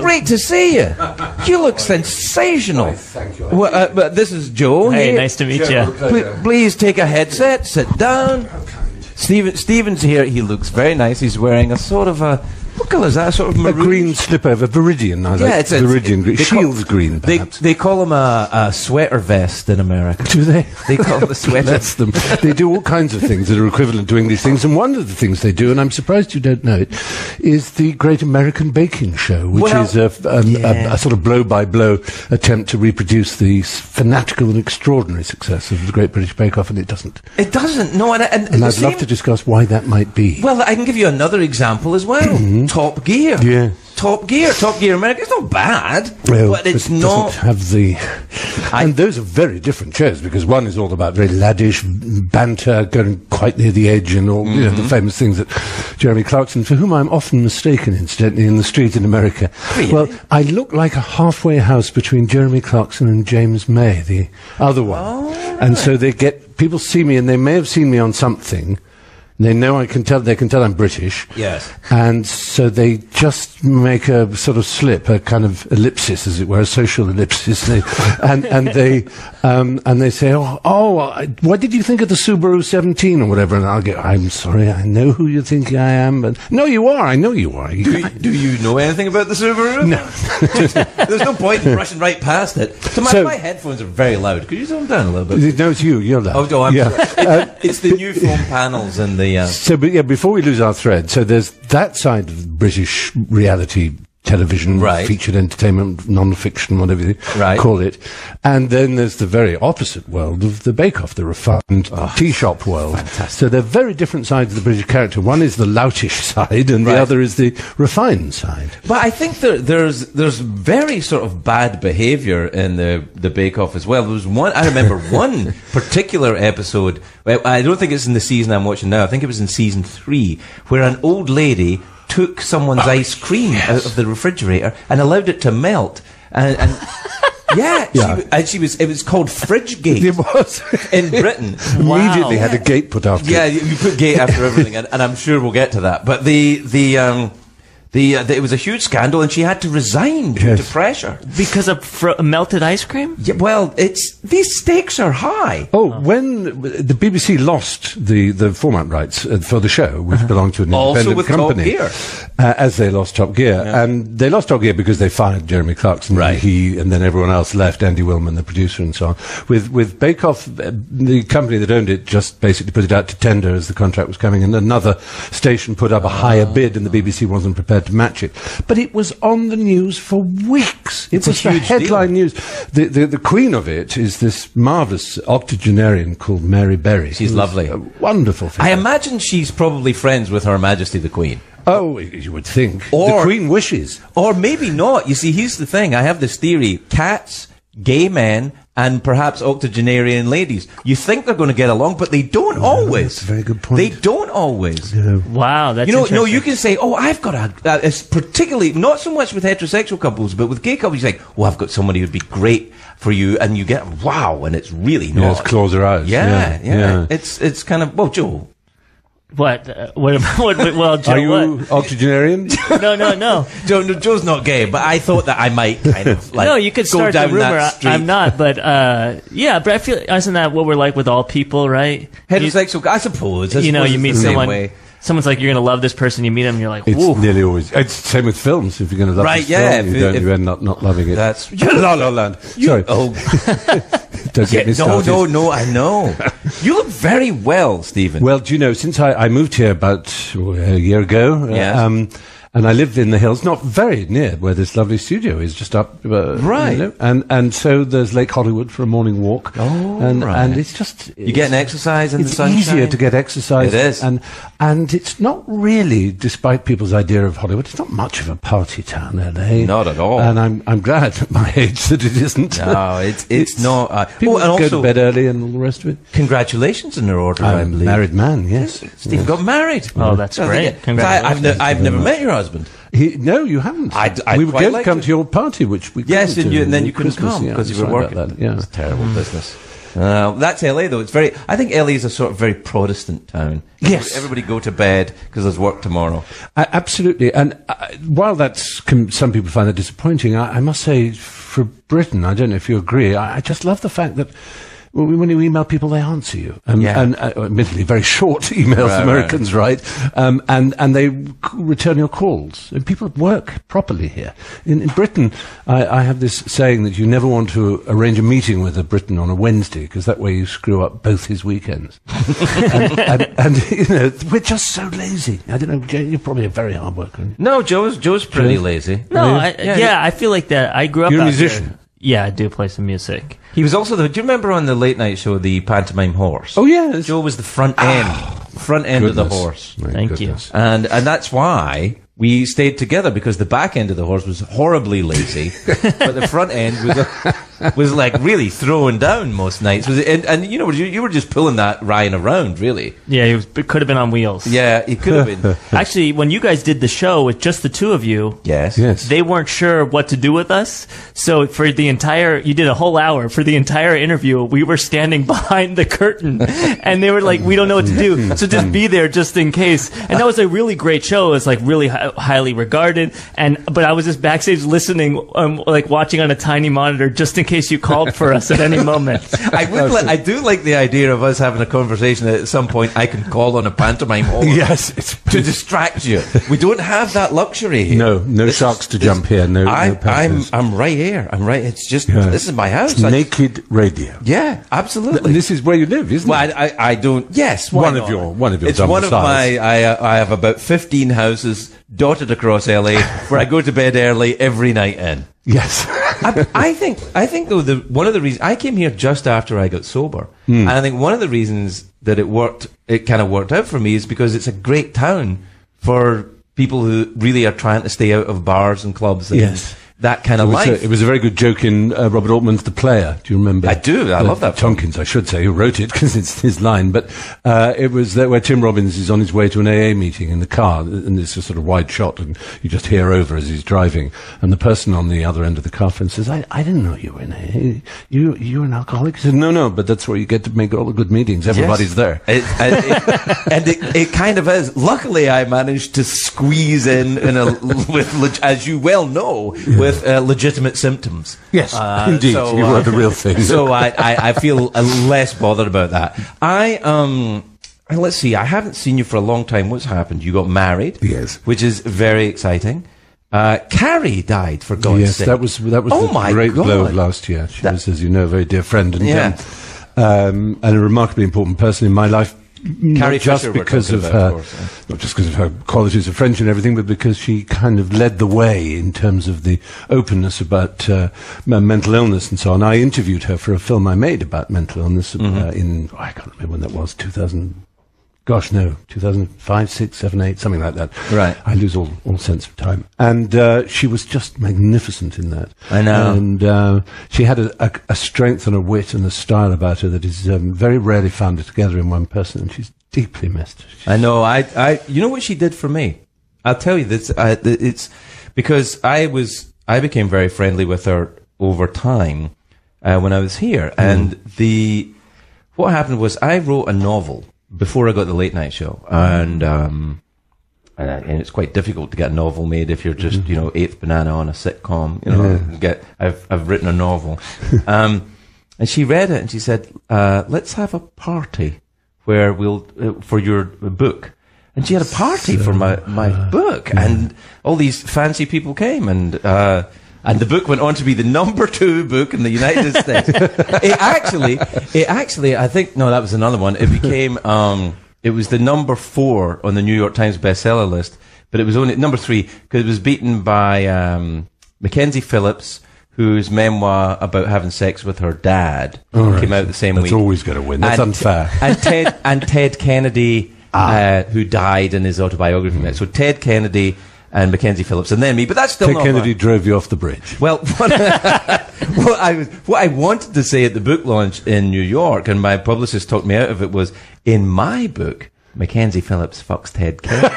Great to see you. You look sensational. Thank you. Well, but this is Joe. Hey, here. nice to meet you. Please take a headset. Sit down. Stephen's here. He looks very nice. He's wearing a sort of a... What colour is that? Sort of maroon? A green slip-over, Viridian. It's Viridian green. Shields green, perhaps. They call them a sweater vest in America. Do they? They call them a sweater. That's them. They do all kinds of things that are equivalent to English things, and one of the things they do, and I'm surprised you don't know it, is the Great American Baking Show, which is a sort of blow-by-blow attempt to reproduce the fanatical and extraordinary success of the Great British Bake Off, and it doesn't. It doesn't, no. And I'd love to discuss why that might be. Well, I can give you another example as well. Top Gear. Yeah. Top Gear America. It's not bad, well, but it's not. Doesn't have the. And those are very different shows, because one is all about very laddish banter, going quite near the edge, and all the famous things that Jeremy Clarkson, for whom I'm often mistaken, incidentally, in the street in America. Really? Well, I look like a halfway house between Jeremy Clarkson and James May, the other one. Oh, and so people see me, and they may have seen me on something. They know they can tell I'm British. Yes. And so they just make a sort of slip, a kind of ellipsis, as it were, a social ellipsis. And they say, what did you think of the Subaru 17 or whatever? And I'll go, I'm sorry, I know who you think I am, but no, you are, I know you are. Do you know anything about the Subaru? No. There's no point in rushing right past it. So my headphones are very loud. Could you tone them down a little bit? No, it's you're loud. Oh, no, I'm sorry. It's the new foam panels and the... before we lose our thread, so there's that side of British reality television, featured entertainment, non-fiction, whatever you call it. And then there's the very opposite world of the Bake Off, the refined tea shop world. Fantastic. So they're very different sides of the British character. One is the loutish side, and the other is the refined side. But I think there's very sort of bad behaviour in the Bake Off as well. There was one, I remember one particular episode, I don't think it's in the season I'm watching now, I think it was in season 3, where an old lady took someone's ice cream out of the refrigerator and allowed it to melt, and it was called Fridgegate. It was in Britain. Immediately had a gate put after it. Yeah, you put gate after everything, and I'm sure we'll get to that. But it was a huge scandal, and she had to resign due to pressure because of melted ice cream. Yeah, well, these stakes are high. When the BBC lost the format rights for the show, which belonged to an independent company, Top Gear. As they lost Top Gear, and they lost Top Gear because they fired Jeremy Clarkson, and then everyone else left, Andy Willman, the producer, and so on. With Bake Off, the company that owned it just basically put it out to tender as the contract was coming, and another station put up a higher bid, and the BBC wasn't prepared to match it. But it was on the news for weeks. It was the headline news. The queen of it is this marvellous octogenarian called Mary Berry. She's lovely. A wonderful thing. I imagine she's probably friends with Her Majesty the Queen. Oh, you would think. The Queen wishes. Or maybe not. You see, here's the thing. I have this theory. Cats, gay men, and perhaps octogenarian ladies. You think they're going to get along, but they don't always. That's a very good point. They don't always. Wow, that's interesting. No, you can say, I've got it's particularly, not so much with heterosexual couples, but with gay couples, you say, I've got somebody who'd be great for you, and you get, wow, and it's really not. Yeah, it's claws her eyes. Yeah. It's kind of, Joe. What? Well, Joe, are you octogenarian? No. Joe's not gay, but I thought that I might kind of no, you could start the rumor. I'm not, but but I feel isn't that what we're like with all people, right? Heterosexual, I suppose. You meet someone. Someone's like, you're going to love this person. You meet them, and you're like, whoa. It's nearly always. It's the same with films. If you're going to love this film, you end up not loving it. That's La La Land. Sorry. Oh. Don't get me started. No, I know. You look very well, Stephen. Well, do you know, since I moved here about a year ago, and I live in the hills, not very near where this lovely studio is, just up. And so there's Lake Hollywood for a morning walk. And it's just... You get an exercise in the sunshine? It's easier to get exercise. It is. And it's not really, despite people's idea of Hollywood, it's not much of a party town, LA. Not at all. And I'm glad at my age that it isn't. No, it's not. People go to bed early and all the rest of it. Congratulations in their order, I believe. Married man, yes. Stephen got married. Oh, that's great. Congratulations. I've never met your husband. No, you haven't. We were going to come to your party, which we and then you couldn't Christmas, come because you were working. Yeah. It's terrible business. That's LA, though. I think LA is a sort of very Protestant town. Yes. Everybody go to bed because there's work tomorrow. Absolutely. And while some people find that disappointing, I must say, for Britain, I don't know if you agree, I just love the fact that when you email people, they answer you. And admittedly, very short emails, Americans write, and they return your calls. And people work properly here. In Britain, I have this saying that you never want to arrange a meeting with a Briton on a Wednesday, because that way you screw up both his weekends. and you know, we're just so lazy. I don't know, Joe, you're probably a very hard worker. No, Joe's pretty lazy. No, I feel like that. I grew up You're a musician. Yeah, I do play some music. He was also do you remember on the late night show, the pantomime horse? Oh, yes. Joe was the front end of the horse. Thank you. And that's why we stayed together, because the back end of the horse was horribly lazy, but the front end was like really throwing down most nights. And you know, you were just pulling that Ryan around, really. Yeah, it could have been on wheels. Yeah, it could have been. Actually, when you guys did the show with just the two of you, yes, they weren't sure what to do with us. So you did a whole hour. For the entire interview, we were standing behind the curtain, and they were like, we don't know what to do, so just be there just in case. And that was a really great show. It was like really highly regarded, but I was just backstage listening, like watching on a tiny monitor, just in case you called for us at any moment. I do like the idea of us having a conversation that at some point I can call on a pantomime horse. Yes, to distract you. We don't have that luxury here. No sharks to jump here. I'm right here. I'm right. It's just this is my house. Naked radio. Yeah, absolutely. This is where you live, isn't it? Well, I don't. Yes, one of your. It's one of my. I have about 15 houses dotted across LA where I go to bed early every night in. Yes. I think though, one of the reasons I came here just after I got sober, and I think one of the reasons that it kind of worked out for me is because it's a great town for people who really are trying to stay out of bars and clubs and that kind of life. It was a very good joke in Robert Altman's The Player. Do you remember? I do. I love that. Tompkins, I should say, who wrote it, because it's his line. But it was there where Tim Robbins is on his way to an AA meeting in the car, and it's a sort of wide shot, and you just hear over as he's driving. And the person on the other end of the car phone says, I didn't know you were in AA. You're an alcoholic? He said, no, but that's where you get to make all the good meetings. Everybody's there. It kind of is. Luckily, I managed to squeeze in as you well know, with legitimate symptoms. Yes, indeed. So, you were the real thing. So I feel less bothered about that. Let's see, I haven't seen you for a long time. What's happened? You got married. Yes. Which is very exciting. Carrie died, for God's sake. That was the great blow of last year. She was, as you know, a very dear friend and a remarkably important person in my life. Not just because of her qualities of French and everything, but because she kind of led the way in terms of the openness about mental illness and so on. I interviewed her for a film I made about mental illness in, I can't remember when that was, 2005, 6, 7, 8, something like that. Right. I lose all sense of time. And she was just magnificent in that. I know. And she had a strength and a wit and a style about her that is very rarely found together in one person, and she's deeply missed. I know. You know what she did for me? I'll tell you this. It's because I became very friendly with her over time when I was here. And what happened was I wrote a novel before I got the late night show, and it's quite difficult to get a novel made if you're just eighth banana on a sitcom. I've written a novel, and she read it and she said, "Let's have a party where for your book." And she had a party for my book, and all these fancy people came, and the book went on to be the #2 book in the United States. It actually, I think, no, that was another one. It became, it was the #4 on the New York Times bestseller list, but it was only #3 because it was beaten by Mackenzie Phillips, whose memoir about having sex with her dad came out the same week. That's always going to win. That's unfair. And Ted Kennedy, who died in his autobiography. So Ted Kennedy and Mackenzie Phillips, and then me. But that's still not Kennedy drove you off the bridge. Well, what I wanted to say at the book launch in New York, and my publicist talked me out of it, was in my book, Mackenzie Phillips fucks Ted Kennedy.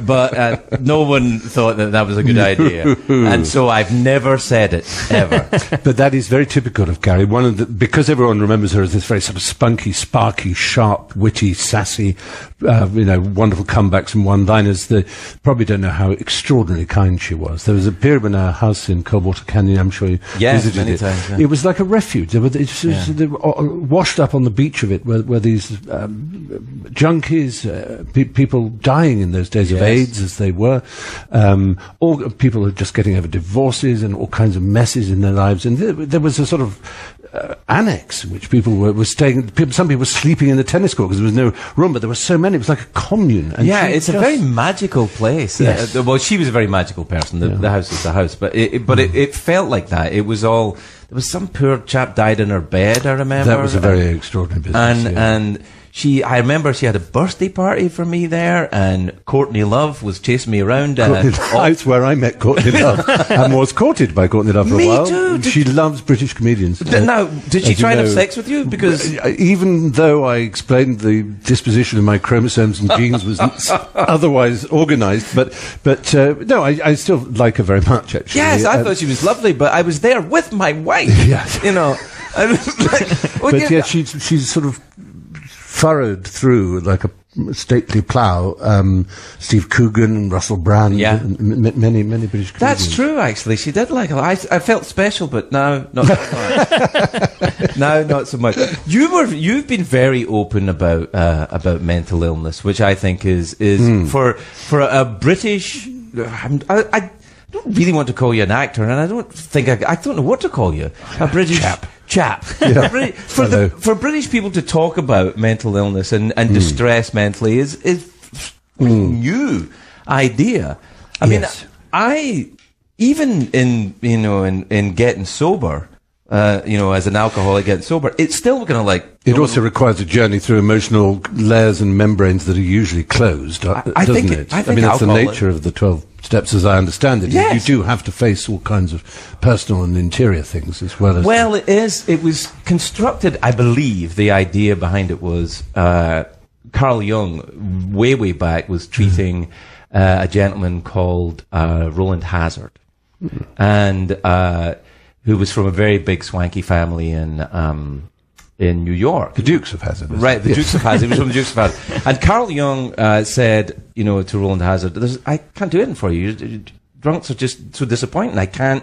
but no one thought that was a good idea. And so I've never said it, ever. But that is very typical of Carrie. Because everyone remembers her as this very sort of spunky, sparky, sharp, witty, sassy, wonderful comebacks and one-liners. They probably don't know how extraordinarily kind she was. There was a period when our house in Coldwater Canyon, I'm sure you visited many it. times, yeah. It was like a refuge. They were washed up on the beach of it were these junkies, people dying in those days of AIDS, as they were. All people were just getting over divorces and all kinds of messes in their lives. And there was a sort of annex in which people were staying. Some people were sleeping in the tennis court because there was no room, but there were so many. It was like a commune. And it's a very magical place. Yes. Well, she was a very magical person. The house is the house, but it felt like that. It was all. There was some poor chap died in her bed. I remember that was a very extraordinary business. And I remember she had a birthday party for me there, and Courtney Love was chasing me around. That's where I met Courtney Love and was courted by Courtney Love for a while. Me too. She loves British comedians. Now, did she try and have sex with you? Because even though I explained the disposition of my chromosomes and genes was otherwise organised, but no, I still like her very much. Actually, yes, I thought she was lovely, but I was there with my wife. Yes, I was like, but she's sort of furrowed through like a stately plough. Steve Coogan, Russell Brand, and many British comedians. That's true, actually. She did like a lot. I felt special, but now not so much. Now not so much. You've been very open about mental illness, which I think is for a British. I don't really want to call you an actor, and I don't know what to call you. A British chap. Yeah. For British people to talk about mental illness and distress mentally is a new idea. I mean, I even in getting sober, as an alcoholic getting sober, it's still going to like. It also requires a journey through emotional layers and membranes that are usually closed, doesn't it? I mean, that's the nature of the 12 steps, as I understand it. Yes. You do have to face all kinds of personal and interior things as well as. Well, it is. It was constructed. I believe the idea behind it was Carl Jung, way back, was treating a gentleman called Roland Hazard, and who was from a very big swanky family in New York. The Dukes of Hazzard. Right, the Dukes of Hazzard. He was from the Dukes of Hazzard. And Carl Jung said, to Roland Hazard, I can't do anything for you. Drunks are just so disappointing. I can't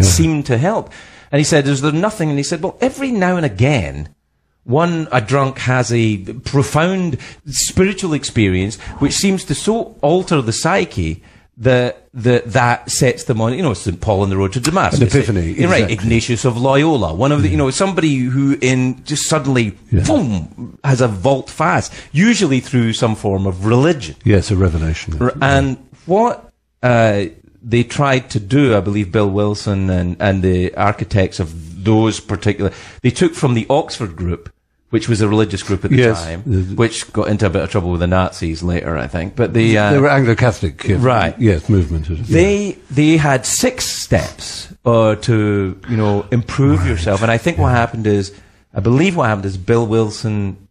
seem to help. And he said, is there nothing? And he said, well, every now and again, a drunk has a profound spiritual experience which seems to so alter the psyche that sets them on, St. Paul on the road to Damascus. An epiphany. Exactly. Right, Ignatius of Loyola. One of the, somebody who just suddenly, boom, has a vault fast, usually through some form of religion. Yes, a revelation. And what they tried to do, I believe Bill Wilson and the architects of those particular, they took from the Oxford group, which was a religious group at the time, which got into a bit of trouble with the Nazis later, I think. But they were Anglo-Catholic, right? Yes, movement. They had 6 steps to improve yourself, and I think I believe what happened is Bill Wilson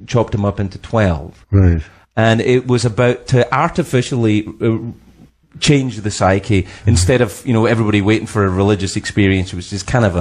chopped them up into 12, right? And it was about to artificially change the psyche instead of everybody waiting for a religious experience, which is kind of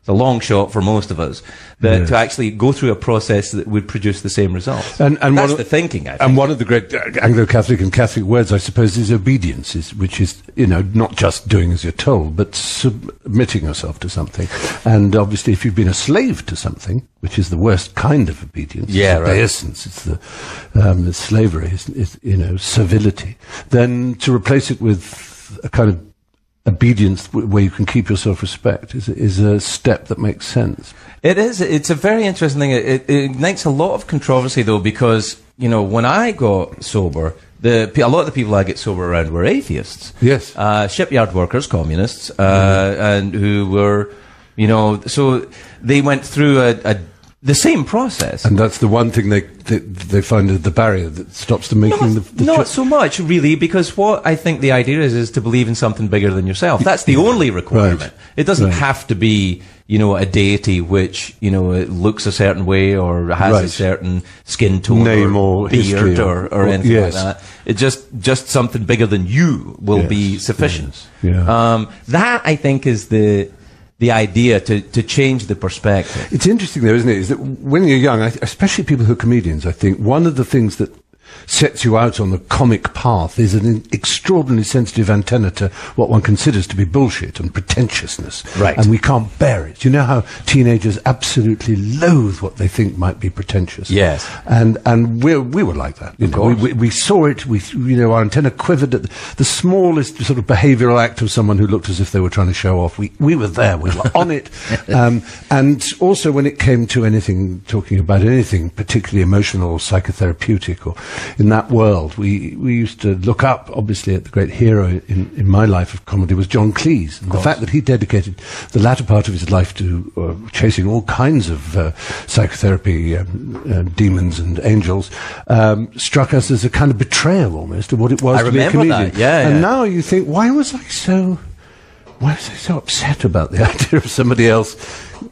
it's a long shot for most of us, to actually go through a process that would produce the same results. And that's the thinking, I think. And one of the great Anglo-Catholic and Catholic words, I suppose, is obedience, which is not just doing as you're told, but submitting yourself to something. And obviously, if you've been a slave to something, which is the worst kind of obedience, obeisance, it's the slavery, is servility, then to replace it with a kind of obedience where you can keep your self-respect is a step that makes sense. It is. It's a very interesting thing. It ignites a lot of controversy, though, because, when I got sober, a lot of the people I get sober around were atheists. Yes. Shipyard workers, communists, and who were, so they went through the same process. And that's the one thing they find is the barrier that stops them making the Not so much, really, because what I think the idea is to believe in something bigger than yourself. That's the only requirement. Right. It doesn't have to be, a deity which, it looks a certain way or has a certain skin tone name or beard or anything yes. like that. It just something bigger than you will be sufficient. Yes. Yeah. That, I think, is the idea to change the perspective. It's interesting, though, isn't it? Is that when you're young, especially people who are comedians, I think one of the things that sets you out on the comic path is an extraordinarily sensitive antenna to what one considers to be bullshit and pretentiousness. Right. And we can't bear it. You know how teenagers absolutely loathe what they think might be pretentious? Yes. And we were like that. We saw it, our antenna quivered at the smallest sort of behavioural act of someone who looked as if they were trying to show off. We were there, we were on it. And also when it came to talking about anything particularly emotional or psychotherapeutic or in that world, we used to look up, obviously, at the great hero in my life of comedy was John Cleese. And the fact that he dedicated the latter part of his life to chasing all kinds of psychotherapy demons and angels struck us as a kind of betrayal almost of what it was to be a comedian. And now you think, why was I so upset about the idea of somebody else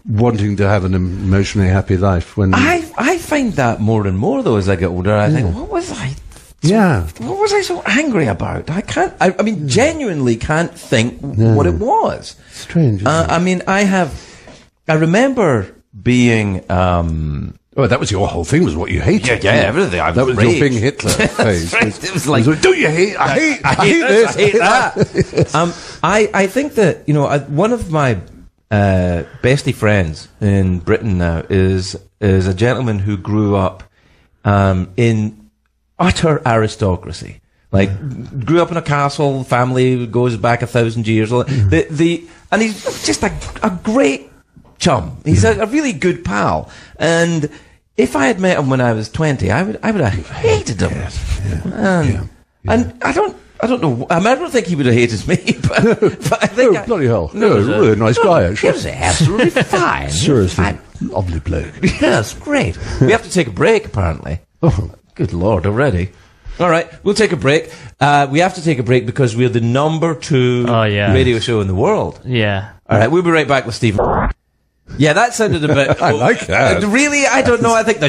wanting to have an emotionally happy life? When I find that more and more, though, as I get older. I think, what was I so angry about? I genuinely can't think what it was. Strange. I remember being. That was your whole thing, was what you hated. Yeah, everything. That was your Bing Hitler phase. Right. It was like, do you hate? I hate this. I hate that. I think that one of my bestie friends in Britain now is a gentleman who grew up in utter aristocracy. Grew up in a castle, family goes back 1,000 years. And he's just a great chum. He's a really good pal. And if I had met him when I was 20, I would have hated him. Yes. And I don't know. I don't think he would have hated me, but I think bloody hell! No, really nice guy. Actually, he was absolutely fine. Seriously, lovely bloke. Yes, great. We have to take a break, apparently. Oh, good Lord! Already. All right, we'll take a break. We have to take a break because we're the number 2 radio show in the world. Yeah. All right, we'll be right back with Stephen. Yeah, that sounded a bit... I like that. Really? I don't know. I think the...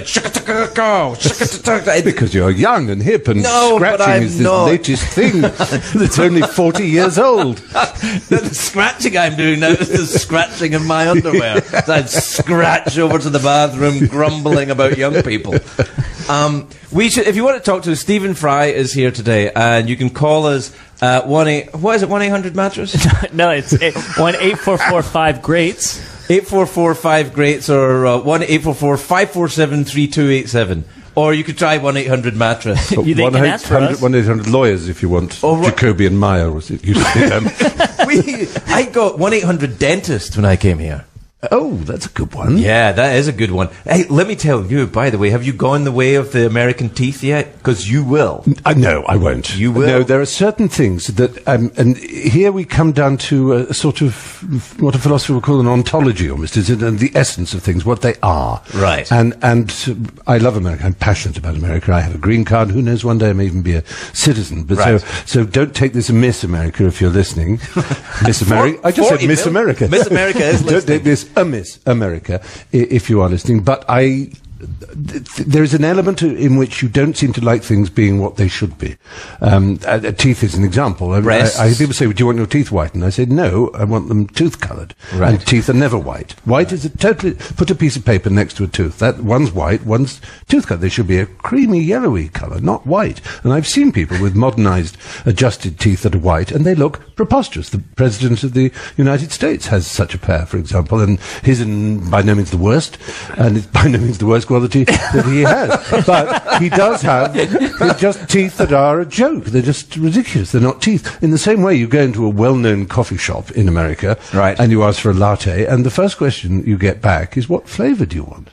Because you're young and hip and scratching is the latest thing that's only 40 years old. The scratching I'm doing now is the scratching of my underwear. So I'd scratch over to the bathroom grumbling about young people. If you want to talk to us, Stephen Fry is here today, and you can call us at 1-800-mattress? No, it's 1-844-5-GREATS. 844-5-GREATS or 1-844-547-3287. Or you could try 1-800-mattress. They can ask for us. 1-800-lawyers if you want. Jacoby and Meyer, was it? Used to be them. I got 1-800-dentist when I came here. Oh, that's a good one. Yeah, that is a good one. Hey, let me tell you, by the way, have you gone the way of the American teeth yet? Because you will. No, I won't. You will? No, there are certain things that, and here we come down to a sort of what a philosopher would call an ontology, almost, is the essence of things, what they are. Right. And I love America. I'm passionate about America. I have a green card. Who knows, one day I may even be a citizen. But right. so don't take this Miss America if you're listening. Miss America. I just said Miss America. Miss America is listening. Don't take this Miss America, if you are listening. But there is an element in which you don't seem to like things being what they should be. Teeth is an example. I hear people say, do you want your teeth whitened? I say, no, I want them tooth-coloured. Right. And teeth are never white. White is put a piece of paper next to a tooth. That one's white, one's tooth-coloured. They should be a creamy, yellowy colour, not white. And I've seen people with modernised, adjusted teeth that are white, and they look preposterous. The President of the United States has such a pair, for example, and his by no means the worst, and it's by no means the worst quality that he has. But he does have just teeth that are a joke. They're just ridiculous. They're not teeth. In the same way, you go into a well-known coffee shop in America, right, and you ask for a latte, and the first question you get back is, what flavour do you want?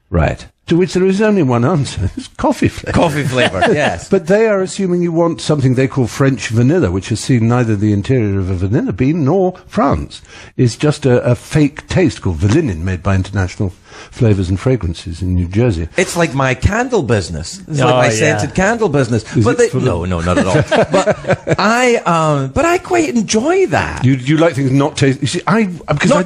Right. To which there is only one answer. It's coffee flavour. Coffee flavour, yes. But they are assuming you want something they call French vanilla, which has seen neither the interior of a vanilla bean nor France. It's just a fake taste called Velinin, made by International Flavors and Fragrances in New Jersey. It's like my candle business. It's like my scented candle business. No, not at all. But I quite enjoy that. You like things not tasty. You see,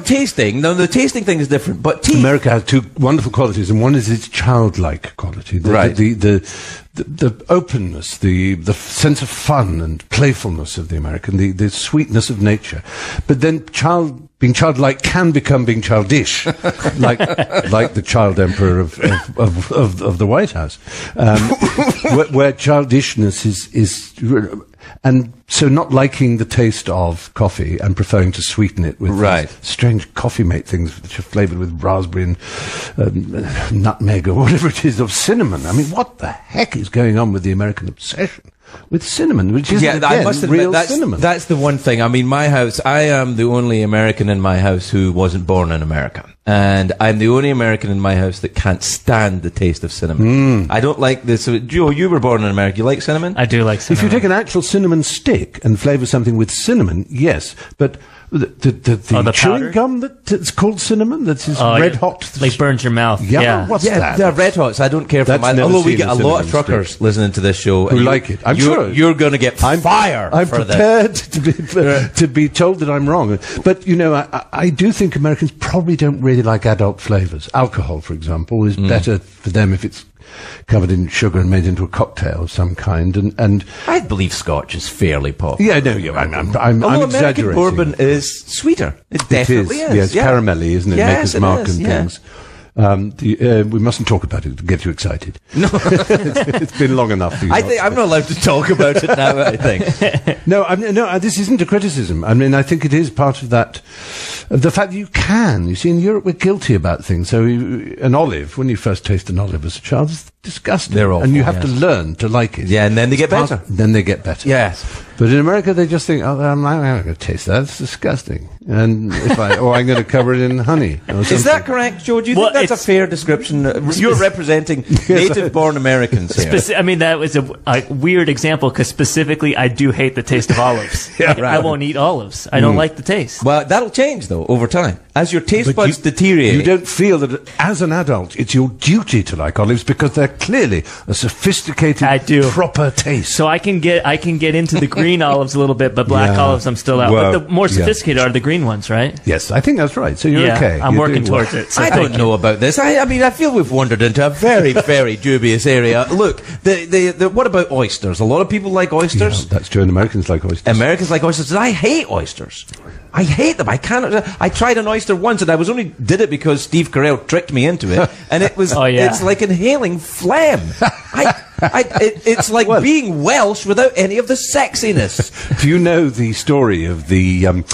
tasting. No, the tasting thing is different. But tea. America has two wonderful qualities, and one is its childlike quality. The openness, the sense of fun and playfulness of the American, the sweetness of nature. But then being childlike can become being childish, like the child emperor of the White House, where childishness is, and so not liking the taste of coffee and preferring to sweeten it with strange coffee mate things which are flavoured with raspberry and nutmeg or whatever it is, of cinnamon. I mean, what the heck is going on with the American obsession with cinnamon, which is real cinnamon? That's the one thing. I mean, my house, I am the only American in my house who wasn't born in America. And I'm the only American in my house that can't stand the taste of cinnamon. I don't like this. Joe, you were born in America. You like cinnamon? I do like cinnamon. If you take an actual cinnamon stick and flavour something with cinnamon, yes. But the chewing gum that's called cinnamon, that's red hot. Like burns your mouth. Yeah. What's that? They're red hots. I don't care for them. Although we get a lot of truckers listening to this show. Who like it. I'm sure. You're going to get fire I'm for prepared this. to be told that I'm wrong. But, you know, I do think Americans probably don't really like adult flavours. Alcohol, for example, is better for them if it's covered in sugar and made into a cocktail of some kind. And I believe Scotch is fairly popular. Yeah, no, I'm Although exaggerating. American bourbon is sweeter. It definitely is. Yeah, it's caramelly, isn't it? Yes, Maker's Mark and yeah. things. We mustn't talk about it to get you excited. No, it's been long enough. For you I'm not allowed to talk about it now. I think. No, this isn't a criticism. I mean, I think it is part of that. The fact that you can. You see, in Europe, we're guilty about things. So, an olive, when you first taste an olive as a child, it's disgusting. They're awful, and you have to learn to like it. Yeah, and then they get better. Then they get better. Yes. But in America, they just think, I'm not going to taste that. It's disgusting. And I'm going to cover it in honey. Is that correct, Joe? Do you think that's a fair description? You're representing native-born Americans here. I mean, that was a weird example because specifically, I do hate the taste of olives. I won't eat olives. I don't like the taste. Well, that'll change, though, over time. As your taste buds deteriorate. You don't feel that, as an adult, it's your duty to like olives because they're clearly a sophisticated, proper taste. So I can get into the green olives a little bit, but black olives I'm still out. But the more sophisticated are the green ones, right? Yes, I think that's right. So you're okay. I'm working towards it. So I don't know about this. I mean, I feel we've wandered into a very, very dubious area. Look, what about oysters? A lot of people like oysters. Yeah, that's true, and Americans like oysters. Americans like oysters, and I hate oysters. I hate them. I cannot. I tried an oyster once, and I did it because Steve Carell tricked me into it, and it was. It's like inhaling phlegm. It's like being Welsh without any of the sexiness. Do you know the story of the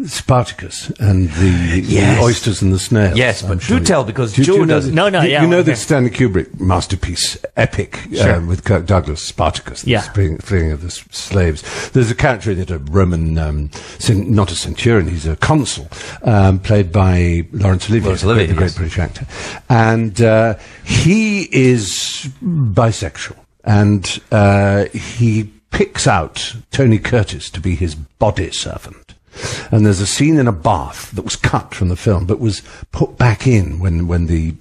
Spartacus and the oysters and the snails? Yes, but do tell because Joe doesn't. You know the Stanley Kubrick masterpiece, epic, with Kirk Douglas, Spartacus, the freeing of the slaves. There's a character in it, a Roman, not a centurion, he's a consul, played by Laurence Olivier, the great British actor. And he is bisexual, and he picks out Tony Curtis to be his body servant. And there's a scene in a bath that was cut from the film, but was put back in when the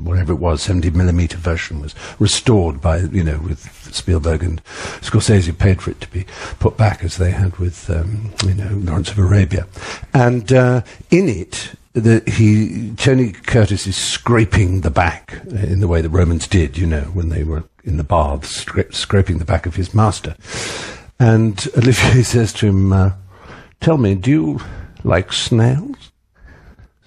whatever it was, 70mm version was restored by, with Spielberg and Scorsese paid for it to be put back as they had with, Lawrence of Arabia. And in it, Tony Curtis is scraping the back in the way the Romans did, when they were in the baths, scraping the back of his master. And Olivier says to him, tell me, do you like snails?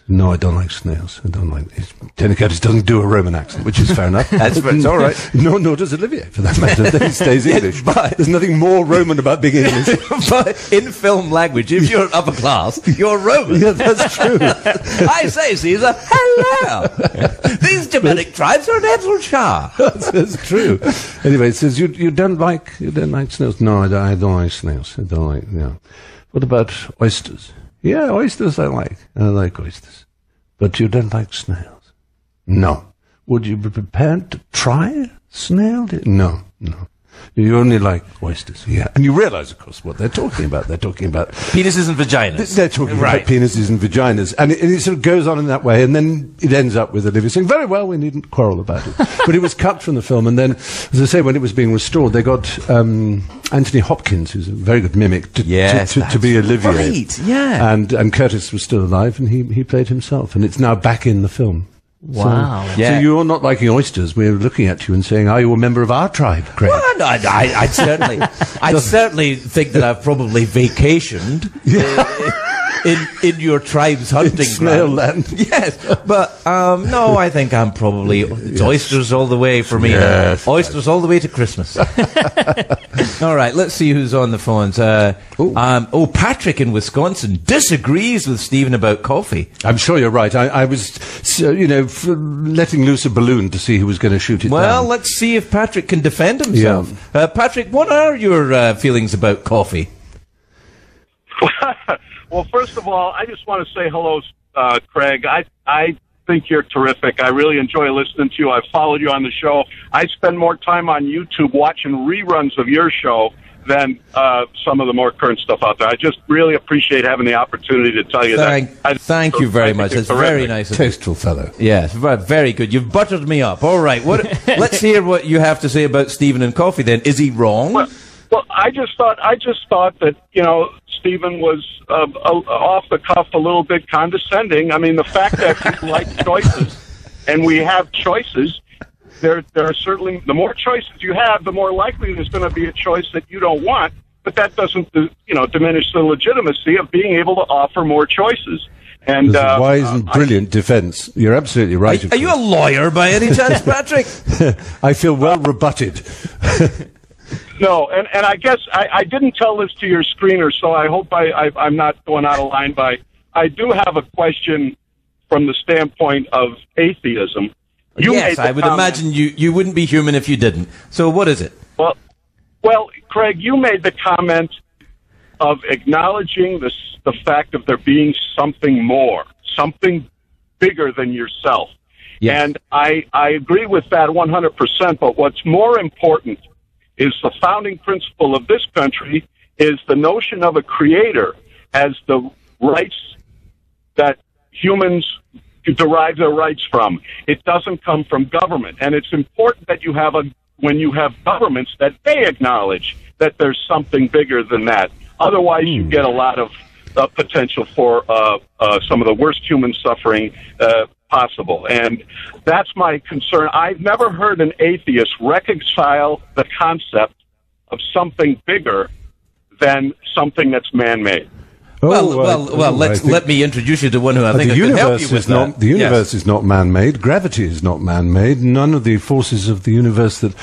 No, I don't like snails. I don't like it. Tony Curtis doesn't do a Roman accent, which is fair enough. It's all right. Nor does Olivier, for that matter. He stays English. But there's nothing more Roman about being English. But in film language, if you're upper class, you're Roman. Yeah, that's true. I say, Caesar, hello. These Germanic tribes are an absolute char. That's true. Anyway, it says you don't like snails. No, I don't like snails. I don't like. What about oysters? Yeah, oysters I like. I like oysters. But you don't like snails. No. Would you be prepared to try snail? No. You only like oysters, yeah. And you realize, of course, what they're talking about. They're talking about penises and vaginas. They're talking about penises and vaginas. And it sort of goes on in that way, and then it ends up with Olivia saying, very well, we needn't quarrel about it. But it was cut from the film, and then, as I say, when it was being restored, they got Anthony Hopkins, who's a very good mimic, to be Olivier. Right, yeah. And Curtis was still alive, and he played himself, and it's now back in the film. Wow. So you're not liking oysters. We're looking at you and saying, are you a member of our tribe, Craig? Well, no, I'd certainly think that I've probably vacationed in your tribe's hunting snail ground. land. Yes, but no, I think I'm probably it's oysters all the way for me. Yes. Oysters all the way to Christmas. All right, let's see who's on the phones. Patrick in Wisconsin disagrees with Stephen about coffee. I'm sure you're right. I was, letting loose a balloon to see who was going to shoot it down. Well, let's see if Patrick can defend himself. Yeah. Patrick, what are your feelings about coffee? Well, first of all, I just want to say hello, Craig. I think you're terrific. I really enjoy listening to you. I've followed you on the show. I spend more time on YouTube watching reruns of your show than some of the more current stuff out there. I just really appreciate having the opportunity to tell you that. Thank you very much. It's very nice. Tasteful fellow. Yes, very good. You've buttered me up. All right. Let's hear what you have to say about Stephen and coffee then. Is he wrong? Well, I just thought that, Stephen was off the cuff a little bit condescending. I mean, the fact that we like choices and we have choices, there are certainly, the more choices you have, the more likely there's going to be a choice that you don't want. But that doesn't, diminish the legitimacy of being able to offer more choices. And wise and brilliant defense. You're absolutely right. Are you a lawyer by any chance, Patrick? I feel well rebutted. No, and I guess I didn't tell this to your screener, so I hope I'm not going out of line by. I do have a question from the standpoint of atheism. Yes, I would imagine you wouldn't be human if you didn't. So what is it? Well, Craig, you made the comment of acknowledging the fact of there being something more, something bigger than yourself. Yes. And I agree with that 100%, but what's more important is the founding principle of this country is the notion of a creator as the rights that humans derive their rights from. It doesn't come from government. And it's important that when you have governments that they acknowledge that there's something bigger than that. Otherwise, you get a lot of potential for some of the worst human suffering possible. And that's my concern. I've never heard an atheist reconcile the concept of something bigger than something that's man-made. Let me introduce you to one who I think can help you with that. The universe is not man-made. Gravity is not man-made. None of the forces of the universe that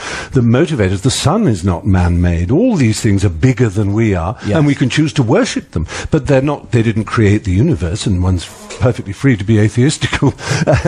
motivate us. The sun is not man-made. All these things are bigger than we are, and we can choose to worship them. But they're not. They didn't create the universe, and one's perfectly free to be atheistical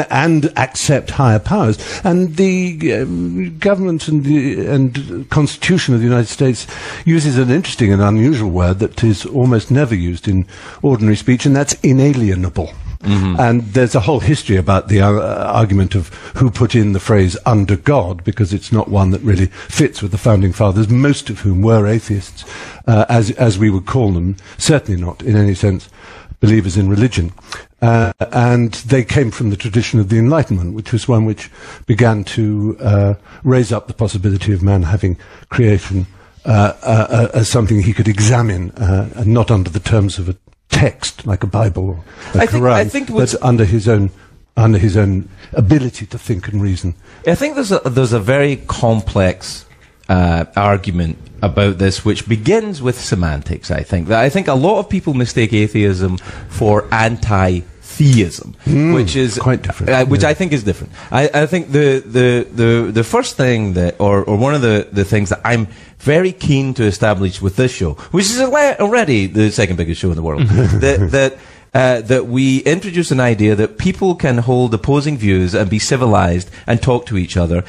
and accept higher powers. And the government and Constitution of the United States uses an interesting and unusual word that is almost never used in ordinary speech, and that's inalienable. Mm-hmm. And there's a whole history about the argument of who put in the phrase under God, because it's not one that really fits with the founding fathers, most of whom were atheists, as we would call them, certainly not in any sense believers in religion. And they came from the tradition of the Enlightenment, which was one which began to raise up the possibility of man having creation as something he could examine, and not under the terms of a text like a Bible or a Quran, but under his own ability to think and reason. I think there's a very complex argument about this, which begins with semantics. I think a lot of people mistake atheism for anti-theism, which is quite different. Which I think is different. I think the first thing that, or one of the things that I'm very keen to establish with this show, which is already the second biggest show in the world, that we introduce an idea that people can hold opposing views and be civilized and talk to each other.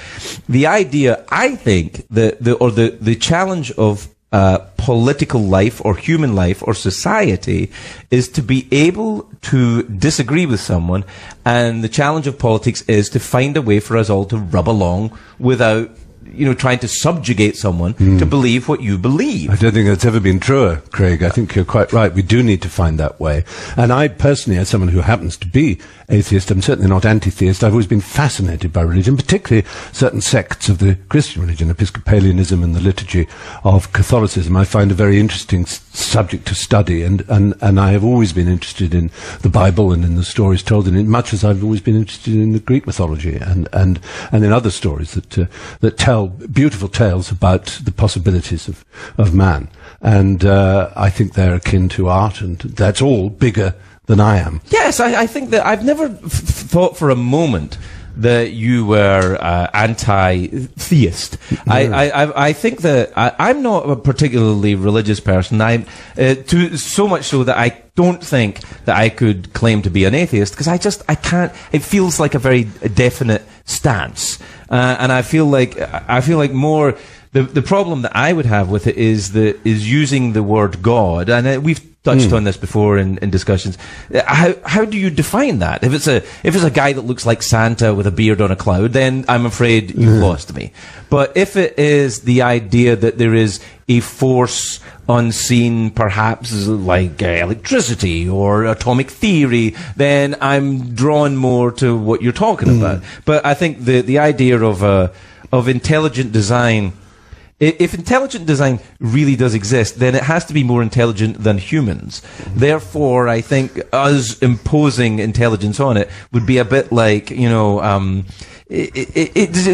The idea, I think, the challenge of political life or human life or society is to be able to disagree with someone, and the challenge of politics is to find a way for us all to rub along without trying to subjugate someone to believe what you believe. I don't think that's ever been truer, Craig. I think you're quite right. We do need to find that way. And I personally, as someone who happens to be atheist, I'm certainly not anti-theist. I've always been fascinated by religion, particularly certain sects of the Christian religion, Episcopalianism and the liturgy of Catholicism. I find a very interesting subject to study, and I have always been interested in the Bible and in the stories told in it, much as I've always been interested in the Greek mythology and in other stories that tell beautiful tales about the possibilities of man. And I think they're akin to art, and that's all bigger than I am. Yes, I think that I've never thought for a moment that you were anti-theist. I think that I'm not a particularly religious person. I'm so much so that I don't think that I could claim to be an atheist, because I can't. It feels like a very definite stance, and I feel like more. The problem that I would have with it is using the word God, and we've touched on this before in discussions. How do you define that? If it's a guy that looks like Santa with a beard on a cloud, then I'm afraid you've lost me. But if it is the idea that there is a force unseen, perhaps like electricity or atomic theory, then I'm drawn more to what you're talking about. But I think the idea of intelligent design. If intelligent design really does exist, then it has to be more intelligent than humans. Therefore, I think us imposing intelligence on it would be a bit like, it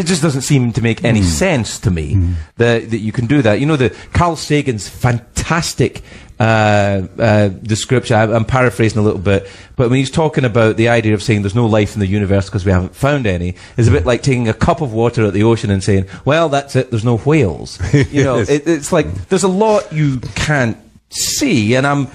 just doesn't seem to make any sense to me that you can do that. The Carl Sagan's fantastic description, I'm paraphrasing a little bit, but when he's talking about the idea of saying there's no life in the universe because we haven't found any, is a bit like taking a cup of water at the ocean and saying, well, that's it, there's no whales. Yes. It's like there's a lot you can't see, and I'm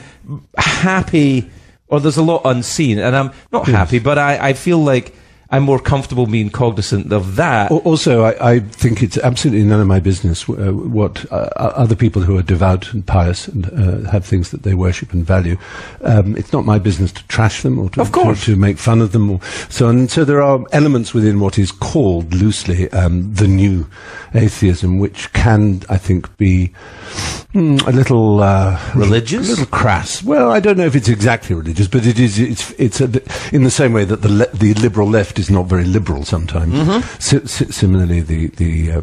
happy, or there's a lot unseen, and I'm not happy, but I feel like I'm more comfortable being cognizant of that. Also, I think it's absolutely none of my business what other people who are devout and pious and have things that they worship and value. It's not my business to trash them or to make fun of them. So there are elements within what is called loosely the new atheism, which can, I think, be a little religious, a little crass. Well, I don't know if it's exactly religious, but it's in the same way that the liberal left is not very liberal sometimes. Similarly, the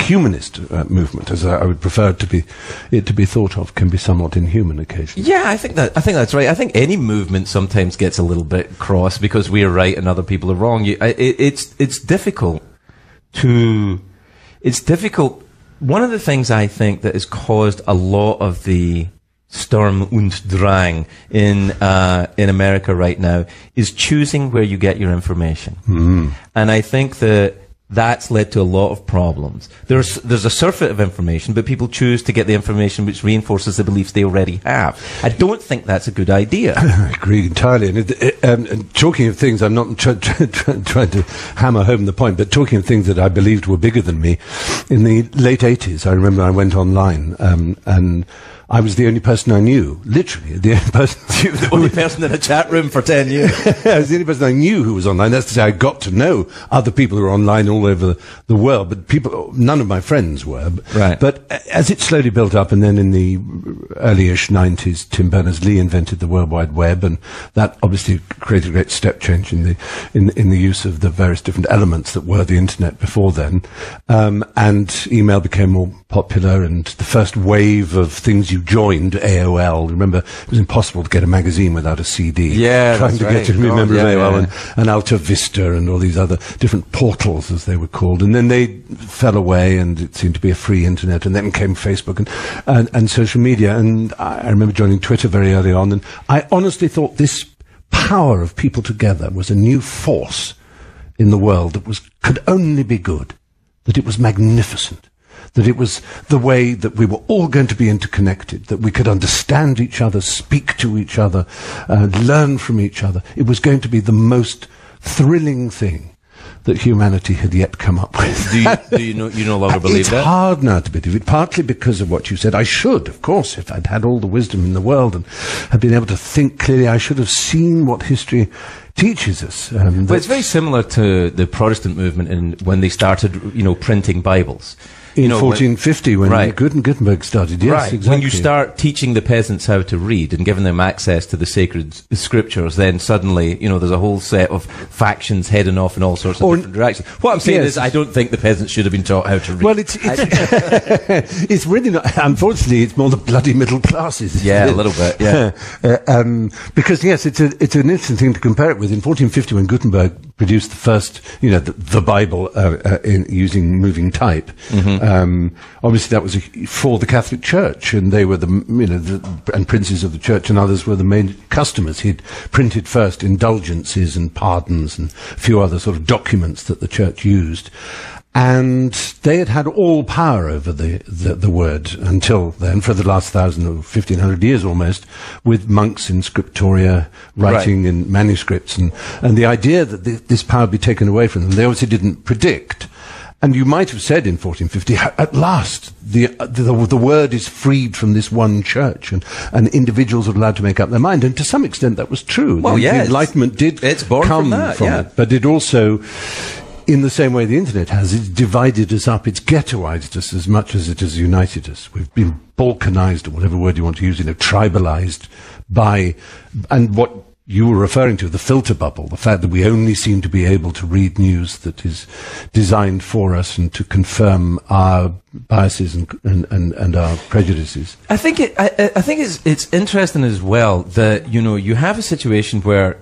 humanist movement, as I would prefer it to be thought of, can be somewhat inhuman occasionally. Yeah, I think that's right. I think any movement sometimes gets a little bit cross because we are right and other people are wrong. It's difficult. One of the things I think that has caused a lot of the Sturm und Drang in America right now is choosing where you get your information. And I think that's led to a lot of problems. There's a surfeit of information, but people choose to get the information which reinforces the beliefs they already have. I don't think that's a good idea. I agree entirely. And talking of things, I'm not trying to hammer home the point, but talking of things that I believed were bigger than me, in the late 80s, I remember I went online and I was the only person I knew, literally, the only person. You were the only person in a chat room for 10 years. I was the only person I knew who was online. That's to say, I got to know other people who were online all over the world, but none of my friends were. Right. But as it slowly built up, and then in the early-ish 90s, Tim Berners-Lee invented the World Wide Web, and that obviously created a great step change in the use of the various different elements that were the internet before then. And email became more popular, and the first wave of things you joined, AOL. Remember, it was impossible to get a magazine without a CD. Yeah, trying to get to remember AOL and Alta Vista and all these other different portals, as they were called. And then they fell away, and it seemed to be a free internet. And then came Facebook and social media. And I remember joining Twitter very early on, and I honestly thought this power of people together was a new force in the world that could only be good, that it was magnificent. That it was the way that we were all going to be interconnected, that we could understand each other, speak to each other, learn from each other. It was going to be the most thrilling thing. that humanity had yet come up with. Do you no longer believe that? It's hard now to believe it, partly because of what you said. I should, of course, if I'd had all the wisdom in the world and had been able to think clearly, I should have seen what history teaches us. But it's very similar to the Protestant movement when they started, printing Bibles. In 1450, when Gutenberg started, yes, right. exactly. When you start teaching the peasants how to read and giving them access to the sacred scriptures, then suddenly, there's a whole set of factions heading off in all sorts of different directions. What I'm saying is, I don't think the peasants should have been taught how to read. Well, it's it's really not. Unfortunately, it's more the bloody middle classes. Yeah, a little bit. Yeah, because yes, it's an interesting thing to compare it with. In 1450, when Gutenberg produced the first, the Bible in using moving type. Mm-hmm. Obviously, that was for the Catholic Church, and they were and princes of the Church and others were the main customers. He'd printed first indulgences and pardons and a few other sort of documents that the Church used. And they had all power over the word until then, for the last 1,000 or 1,500 years almost, with monks in scriptoria writing in manuscripts. And the idea that this power be taken away from them, they obviously didn't predict. And you might have said in 1450, at last, the word is freed from this one church, and individuals are allowed to make up their mind. And to some extent, that was true. Well, the Enlightenment did come from it. But it also, in the same way the internet has, it's divided us up, it's ghettoized us as much as it has united us. We've been balkanized, or whatever word you want to use, tribalized by, and what you were referring to, the filter bubble, the fact that we only seem to be able to read news that is designed for us and to confirm our biases and our prejudices. I think it's interesting as well that you have a situation where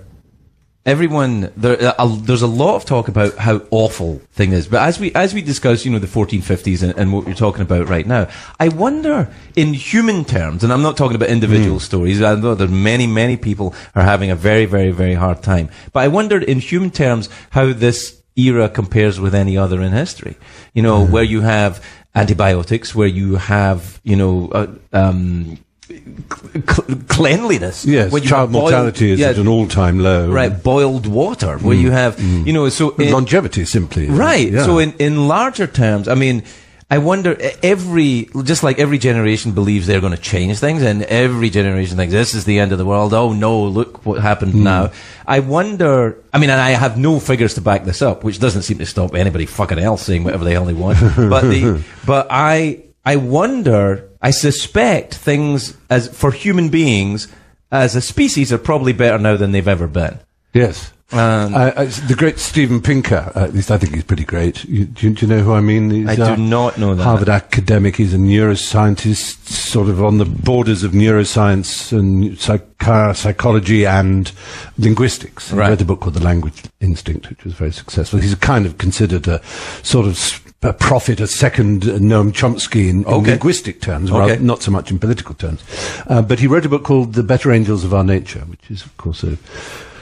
there's a lot of talk about how awful thing is, but as we discuss, the 1450s and what you're talking about right now, I wonder in human terms, and I'm not talking about individual stories. I know that many people are having a very, very, very hard time, but I wondered in human terms how this era compares with any other in history. Where you have antibiotics, where you have cleanliness. Yes, child mortality is at an all-time low. Right, boiled water, where you have, longevity simply. Right. Yeah. So in larger terms, I mean, I wonder, just like every generation believes they're going to change things, and every generation thinks this is the end of the world. Oh no, look what happened now. I wonder, and I have no figures to back this up, which doesn't seem to stop anybody fucking else saying whatever the hell they want. But I wonder, I suspect things as for human beings as a species are probably better now than they've ever been. Yes. The great Steven Pinker, at least I think he's pretty great. Do you know who I mean? I do not know that. Harvard academic. He's a neuroscientist, sort of on the borders of neuroscience and psychology and linguistics. He wrote a book called The Language Instinct, which was very successful. He's kind of considered a sort of a prophet, a second Noam Chomsky in linguistic terms, not so much in political terms. But he wrote a book called The Better Angels of Our Nature, which is, of course, a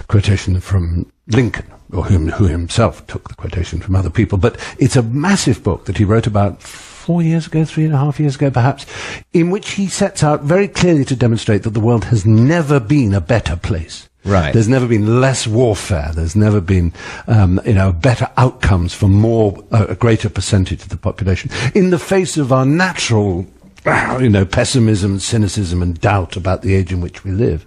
quotation from Lincoln, or who himself took the quotation from other people. But it's a massive book that he wrote about 4 years ago, 3.5 years ago perhaps, in which he sets out very clearly to demonstrate that the world has never been a better place. Right. There's never been less warfare. There's never been, better outcomes for a greater percentage of the population. In the face of our natural, pessimism, cynicism, and doubt about the age in which we live.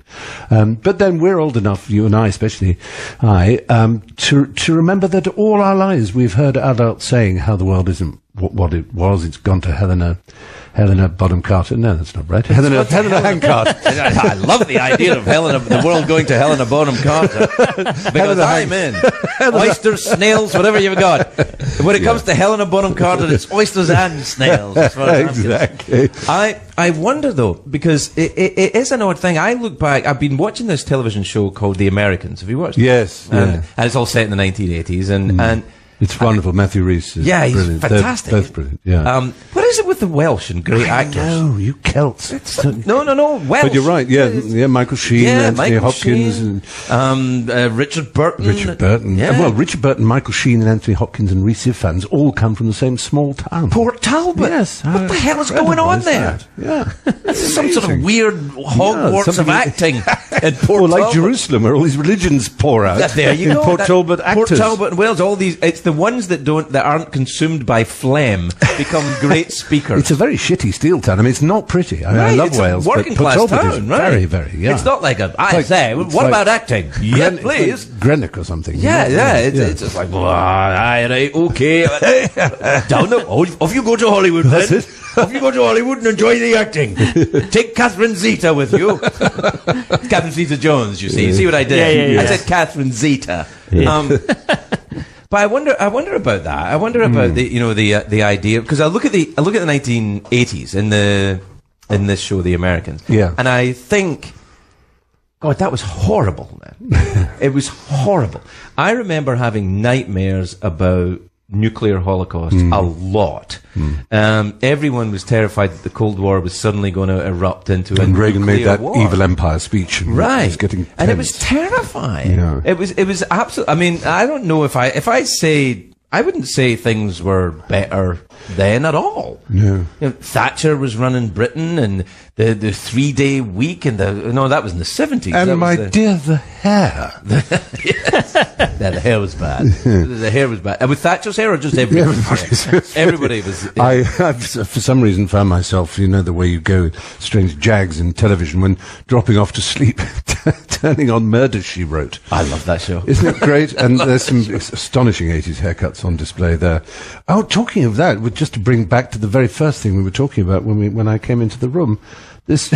But then we're old enough, you and I, especially to remember that all our lives we've heard adults saying how the world isn't what it was. It's gone to Helena Bonham Carter. No, that's not right. Helena Hancock. I love the idea of the world going to Helena Bonham Carter. Because I'm in. Oysters, snails, whatever you've got. When it comes to Helena Bonham Carter, it's oysters and snails. As far as exactly. I wonder, though, because it is an odd thing. I look back, I've been watching this television show called The Americans. Have you watched it? Yes. And it's all set in the 1980s. And It's wonderful. Matthew Rhys is Yeah, he's brilliant. fantastic. They're both brilliant, yeah. What is it with the Welsh and great actors? No, you Celts. No, Welsh. But you're right, yeah, Michael Sheen, Anthony Hopkins, and Richard Burton. Yeah. Well, Richard Burton, Michael Sheen, and Anthony Hopkins and Rhys Ifans all come from the same small town. Port Talbot. Yes. What the hell is going on there? Yeah. This is some sort of weird Hogwarts of acting in Port Or like Talbot. Jerusalem, where all these religions pour out. There you in go. Port Talbot actors. Port Talbot and Wales, all these. It's the ones that aren't consumed by phlegm become great speakers. It's a very shitty steel town. I mean, it's not pretty. I mean, I love it's Wales, a working but Port class Talbot is town, right? very, very, yeah. It's not like what it's like about acting? Yeah, please. Like Greenock or something. Yeah. It's just like, right, okay. Down the, off you go to Hollywood, That's then. it. Off you go to Hollywood and enjoy the acting. Take Catherine Zeta with you. It's Catherine Zeta-Jones, you see. You see what I did? Yeah. I said Catherine Zeta. But I wonder about that. I wonder about the idea, because I look at the 1980s in this show, The Americans. Yeah. And I think, God, that was horrible, man. It was horrible. I remember having nightmares about nuclear holocaust a lot. Everyone was terrified that the Cold War was suddenly going to erupt into a And Reagan nuclear made that war. evil empire speech. And Right. It was getting and it was tense. terrifying. Yeah. It was absolutely, I mean, I don't know if I say, I wouldn't say things were better then at all. No. You know, Thatcher was running Britain, and the 3-day week, and that was in the 70s. And That my was dear, the hair. yeah, the hair was bad. The hair was bad. And with Thatcher's hair, or just everybody? Everybody was. I've for some reason found myself, the way you go strange jags in television when dropping off to sleep, turning on Murder, She Wrote. I love that show. Isn't it great? And there's some astonishing 80s haircuts on display there. Oh, talking of that, just to bring back to the very first thing we were talking about when I came into the room, this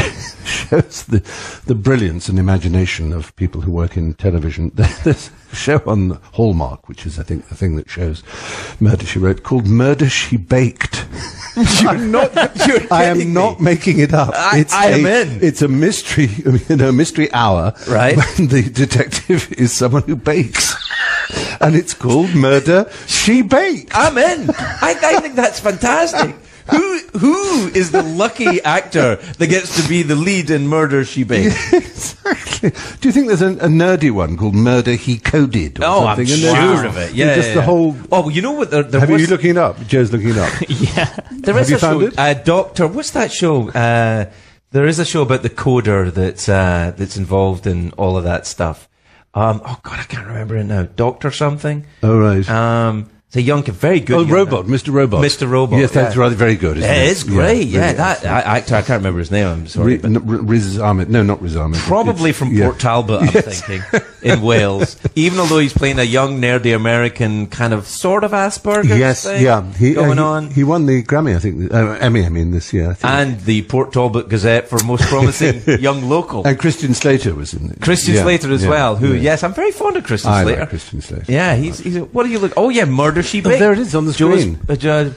shows the brilliance and imagination of people who work in television. There's a show on Hallmark, which is, I think, the thing that shows Murder, She Wrote, called Murder, She Baked. I am not making it up. I am in. It's a mystery, mystery hour. Right. When the detective is someone who bakes. And it's called Murder, She Baked. I'm in. I think that's fantastic. Who is the lucky actor that gets to be the lead in Murder, She Baked? Exactly. Do you think there's a nerdy one called Murder, He Coded? Or I'm something? sure of it. Yeah, just the whole. Oh, well, you know what? There Have was, you looking it up? Joe's looking it up. Yeah. There is Have you a found show. it? Doctor. What's that show? There is a show about the coder that's involved in all of that stuff. Oh God, I can't remember it now. Doctor something. Oh right. It's a young kid, very good. Oh, young Robot, man. Mr. Robot. Mr. Robot. Yes, that's yeah. rather very good. Isn't it? It is great. Yeah, really that actor. I can't remember his name. I'm sorry. Riz Ahmed. No, not Riz Ahmed. Probably from Port Talbot, I'm thinking, in Wales. Even although he's playing a young, nerdy American kind of sort of Asperger's Yes, thing yeah. going on. He won the Grammy, I think. Emmy, I mean, this year. I think. And the Port Talbot Gazette for most promising young local. And Christian Slater was in it. Christian Slater as well, who, yes, I'm very fond of Christian I Slater. like Christian Slater. Yeah, he's what do you look? Oh, yeah, Murder, She Baked. there it is on the Joe's, screen.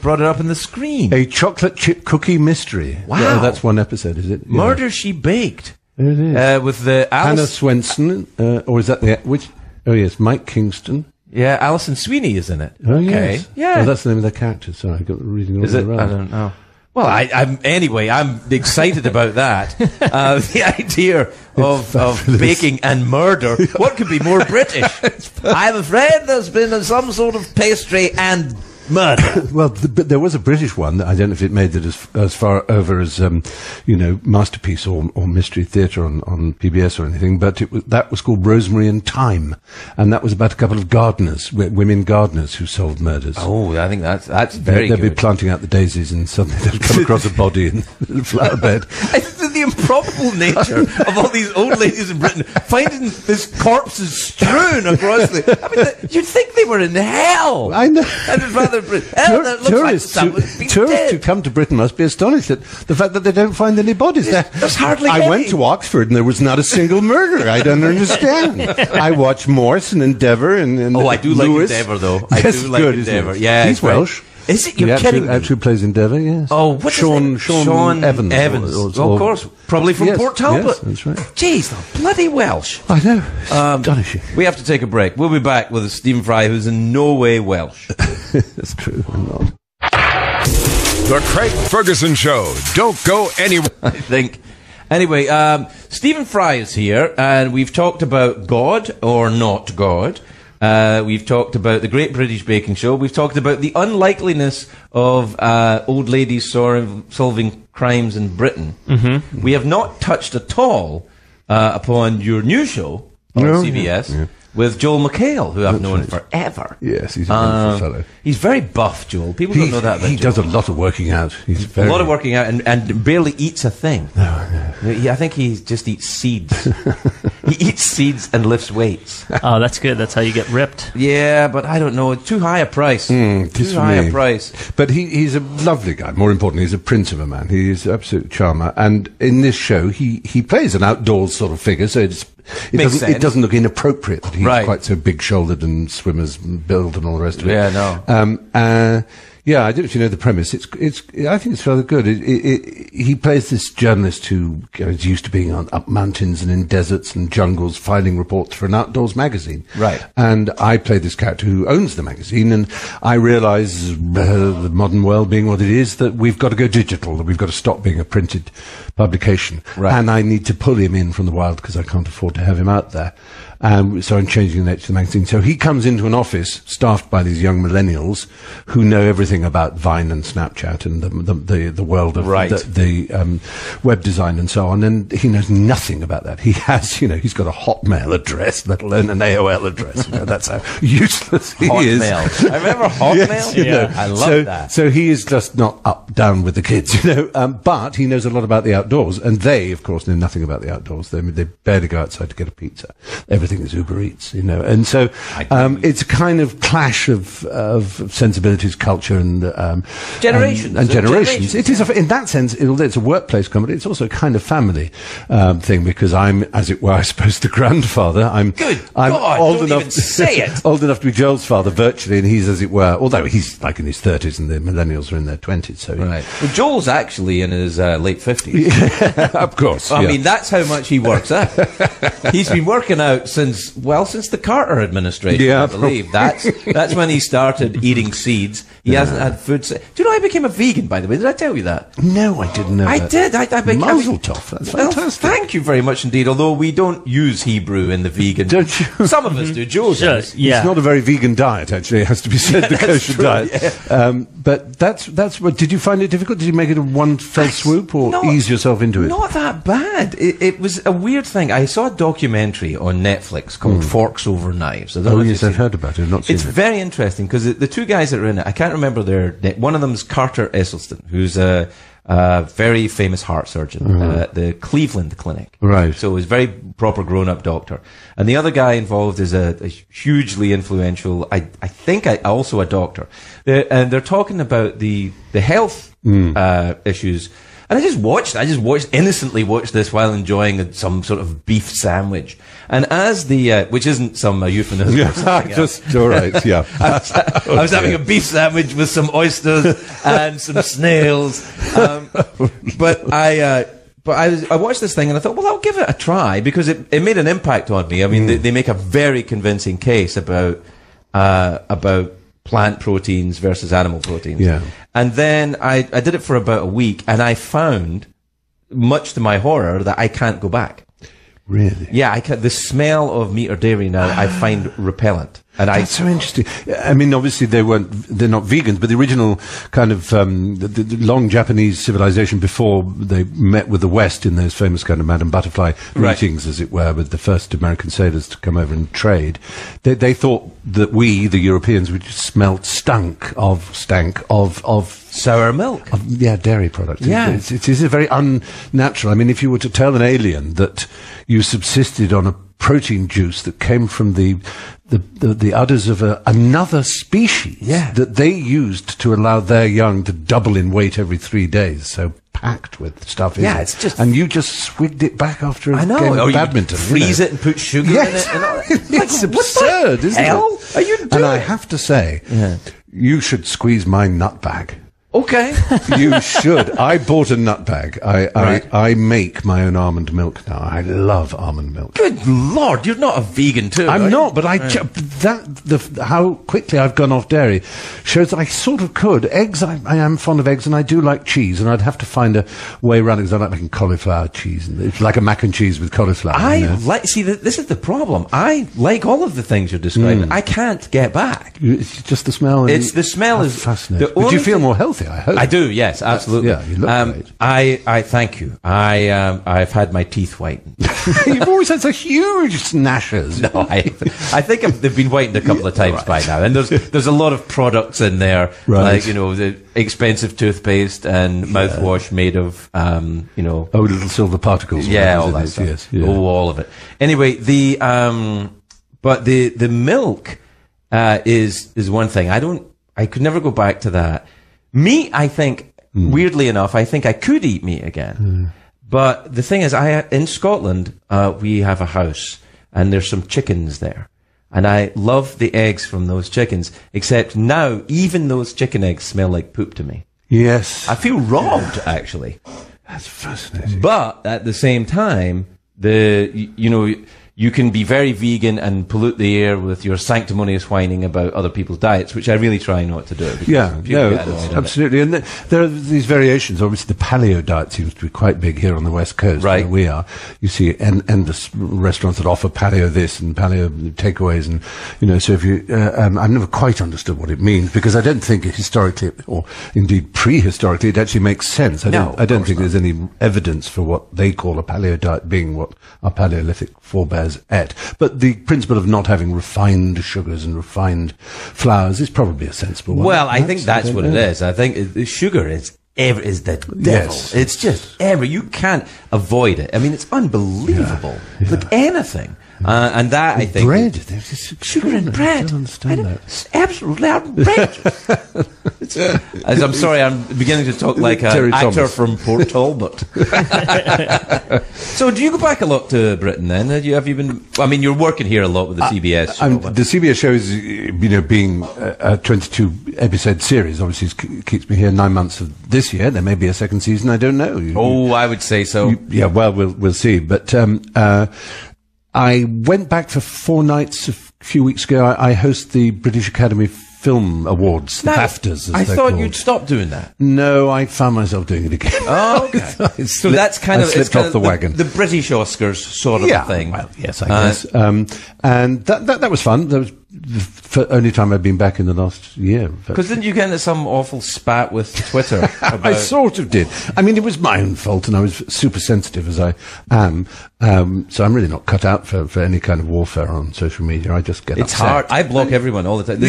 brought it up on the screen. A chocolate chip cookie mystery. Wow. Yeah, that's one episode, is it? Yeah. Murder, She Baked. There it is. With the Hannah Swenson, or is that which? Oh yes, Mike Kingston. Yeah, Alison Sweeney is in it. Oh okay. yes. Yeah. Oh, that's the name of the character. Sorry, I got reading all Is it? around. I don't know. Well, I'm excited about that. The idea of baking and murder. What could be more British? I'm afraid there's been some sort of pastry and murder. Well, there was a British one that I don't know if it made it as far over as Masterpiece or Mystery Theatre on PBS or anything, but that was called Rosemary and Thyme, and that was about a couple of gardeners, women gardeners who solved murders. Oh, I think that's very They'd good. be planting out the daisies, and suddenly they'd come across a body in the flower bed. The improbable nature of all these old ladies in Britain finding this corpses strewn across I mean, you'd think they were in hell. I know. And it's rather Tourists who come to Britain must be astonished at the fact that they don't find any bodies. There's hardly I any. went to Oxford and there was not a single murder. I don't understand. I watched Morse and Endeavour and I do Lewis. like Endeavour, though. Yes, I do like good, isn't Endeavour. it? Yeah, he's it's great. Welsh. Is it? You're kidding me. Actually plays Endeavour, yes. Oh, what's Sean Evans. Of course. Probably from Port Talbot. Yes, that's right. Jeez, the bloody Welsh. I know. Astonishing. We have to take a break. We'll be back with Stephen Fry, who's in no way Welsh. That's true. I'm not. The Craig Ferguson Show. Don't go anywhere. I think. Anyway, Stephen Fry is here, and we've talked about God or not God. We've talked about the Great British Baking Show. We've talked about the unlikeliness of old ladies solving crimes in Britain. Mm-hmm. We have not touched at all upon your new show on CBS with Joel McHale, who I've known forever. Yes, he's a wonderful fellow. He's very buff, Joel. People don't know that about He Joel. does a lot of working out. He's a lot of working out and barely eats a thing. No. I think he just eats seeds. He eats seeds and lifts weights. Oh, that's good. That's how you get ripped. Yeah, but I don't know. It's too high a price. Too high a price. But he's a lovely guy. More importantly, he's a prince of a man. He is an absolute charmer. And in this show, he plays an outdoors sort of figure, so it doesn't look inappropriate that he's quite so big-shouldered and swimmer's build and all the rest of it. Yeah, no. Yeah, I don't know if you know the premise. I think it's rather good. He plays this journalist who is used to being up mountains and in deserts and jungles, filing reports for an outdoors magazine. Right. And I play this character who owns the magazine, and I realise, the modern world being what it is, that we've got to go digital, that we've got to stop being a printed publication. Right. And I need to pull him in from the wild because I can't afford to have him out there. So I'm changing the nature of the magazine. So he comes into an office staffed by these young millennials who know everything about Vine and Snapchat and the world of the web design and so on. And he knows nothing about that. He has, he's got a Hotmail address, let alone an AOL address. That's how useless he is. Hotmail. I remember Hotmail. Yes, I love that. So he is just not down with the kids, but he knows a lot about the outdoors. And they, of course, know nothing about the outdoors. They barely go outside to get a pizza. Everything is Uber Eats, and so it's a kind of clash of sensibilities, culture, and generations. And generations. It is, in that sense, although it's a workplace comedy, it's also a kind of family thing because I'm, as it were, I suppose, the grandfather. I'm old enough even say it. Old enough to be Joel's father virtually, and he's, as it were, although he's like in his 30s and the millennials are in their 20s. So right. Well, Joel's actually in his late 50s. Of course. I mean, that's how much he works out. He's been working out since the Carter administration, I believe. That's when he started eating seeds. He hasn't had food. Do you know I became a vegan, by the way? Did I tell you that? No, I didn't know that. I did. I became Mazel tov. That's fantastic. Thank you very much indeed, although we don't use Hebrew in the vegan. Don't you? Some of us do. Joe does. Yeah. It's not a very vegan diet, actually. It has to be said, the kosher diet. Yeah. But that's what. Did you find it difficult? Did you make it a one fell swoop or ease yourself into it? Not that bad. It was a weird thing. I saw a documentary on Netflix called Forks Over Knives. Yes, I've heard about it. I've not seen it. It's very interesting because the two guys that are in it, I can't remember their name. One of them is Carter Esselstyn, who's a very famous heart surgeon at the Cleveland Clinic. Right. So he's a very proper grown-up doctor. And the other guy involved is a hugely influential, I think also a doctor. And they're talking about the health issues. And I just innocently watched this while enjoying some sort of beef sandwich. And as which isn't some euphemism for something else. All right, yeah. I was having a beef sandwich with some oysters and some snails. But I watched this thing and I thought, well, I'll give it a try because it made an impact on me. I mean, they make a very convincing case about plant proteins versus animal proteins. Yeah. And then I did it for about a week and I found, much to my horror, that I can't go back. Really? Yeah, the smell of meat or dairy now I find repellent. And that's so interesting. I mean, obviously they're not vegans, but the original kind of the long Japanese civilization before they met with the West in those famous kind of Madame Butterfly meetings, as it were, with the first American sailors to come over and trade, they thought that we, the Europeans, would stank of sour milk. Dairy products. Yeah. It is very unnatural. I mean, if you were to tell an alien that you subsisted on a protein juice that came from the udders of another species that they used to allow their young to double in weight every 3 days, so packed with stuff in it. It's just... And you just swigged it back after a game of badminton. Freeze it and put sugar in it. And all that. It's absurd, isn't it? Are you doing? And I have to say, You should squeeze my nut bag. Okay. You should. I bought a nut bag. I make my own almond milk now. I love almond milk. Good Lord, you're not a vegan too. I'm are you? not, but how quickly I've gone off dairy shows that I sort of could. Eggs, I am fond of eggs, and I do like cheese, and I'd have to find a way around it because I like making cauliflower cheese, and it's like a mac and cheese with cauliflower. This is the problem. I like all of the things you're describing. I can't get back. It's just the smell. It's the smell is fascinating. But you feel more healthy, I hope. I do, yes, absolutely. Yeah, you look great. I thank you. I've had my teeth whitened. You've always had such huge snashes. No, I think they've been whitened a couple of times by now, and there's a lot of products in there, like the expensive toothpaste and mouthwash made of little silver particles. Yeah, all that stuff. Yes, yeah. Oh, all of it. Anyway, but the milk is one thing. I could never go back to that. Meat, I think, weirdly enough, I think I could eat meat again. But the thing is, in Scotland, we have a house, and there's some chickens there. And I love the eggs from those chickens, except now, even those chicken eggs smell like poop to me. Yes. I feel robbed, actually. That's fascinating. But at the same time, you can be very vegan and pollute the air with your sanctimonious whining about other people's diets, which I really try not to do. Yeah, absolutely. And there are these variations. Obviously, the paleo diet seems to be quite big here on the West Coast, where we are. You see endless restaurants that offer paleo this and paleo takeaways, and so if you, I've never quite understood what it means, because I don't think historically, or indeed prehistorically, it actually makes sense. I don't think there's any evidence for what they call a paleo diet being what our Paleolithic forebears ate. But the principle of not having refined sugars and refined flours is probably a sensible one. Well, I think that's what it is. I think sugar is the devil. Yes. It's just you can't avoid it. I mean, it's unbelievable. Yeah. Like anything. And that, I think... Bread. Sugar and bread. I don't understand that. It's absolutely outrageous. I'm sorry, I'm beginning to talk like an actor from Port Talbot. So do you go back a lot to Britain then? Have you been... I mean, you're working here a lot with the CBS show. The CBS show is, being a 22-episode series, obviously keeps me here 9 months of this year. There may be a second season, I don't know. I would say so. We'll see. But... I went back for 4 nights a few weeks ago. I host the British Academy Film Awards, the BAFTAs, as I they're thought called. you'd stop doing that. No, I found myself doing it again. Oh, okay. So that's kind of... I slipped off the wagon. The British Oscars sort of thing. Well, yes, I guess. And that was fun. That was the only time I've been back in the last year. Because didn't you get into some awful spat with Twitter? I sort of did. I mean, it was my own fault, and I was super sensitive as I am. So I'm really not cut out for any kind of warfare on social media. I just get upset. It's hard. I block everyone all the time.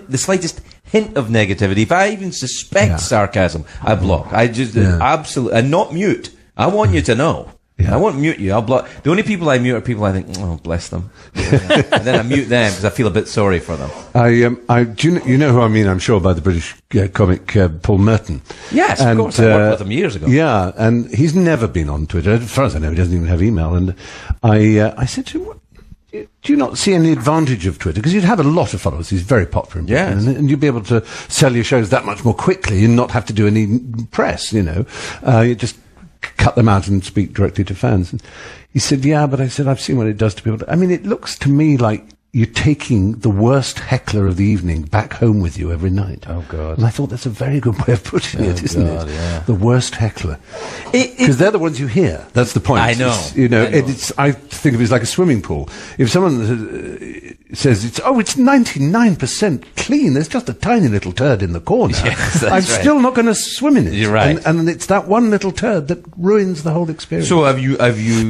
The slightest hint of negativity, if I even suspect sarcasm, I block. I just absolutely... And not mute. I want you to know. Yeah. I won't mute you. I'll block. The only people I mute are people I think, oh, bless them. And then I mute them because I feel a bit sorry for them. You know who I mean, I'm sure, by the British comic Paul Merton. Yes, of course. I worked with him years ago. Yeah, and he's never been on Twitter. As far as I know, he doesn't even have email. And I said to him, do you not see any advantage of Twitter? Because you'd have a lot of followers. He's very popular in Britain. Yes. And you'd be able to sell your shows that much more quickly and not have to do any press, you just cut them out and speak directly to fans. And he said, but I said, I've seen what it does to people. I mean, it looks to me like you're taking the worst heckler of the evening back home with you every night. Oh, God. And I thought that's a very good way of putting it, isn't it? Yeah. The worst heckler. Because they're the ones you hear. That's the point. I know. I think of it as like a swimming pool. If someone says, it's 99% clean, there's just a tiny little turd in the corner, yes, I'm still not going to swim in it. You're right. And it's that one little turd that ruins the whole experience. So have you...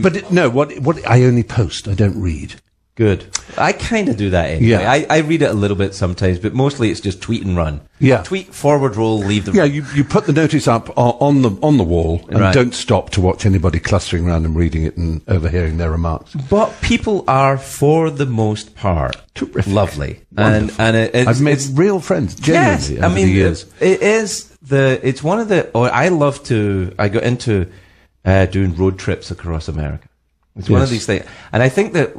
But what I only post, I don't read. Good. I kind of do that anyway. Yeah. I read it a little bit sometimes, but mostly it's just tweet and run. Yeah. Tweet, forward roll, leave the... Yeah, you put the notice up on the wall and don't stop to watch anybody clustering around and reading it and overhearing their remarks. But people are, for the most part, terrific, lovely. Wonderful. And I've made real friends, genuinely, over the years. It's one of the... I got into doing road trips across America. It's one of these things. And I think that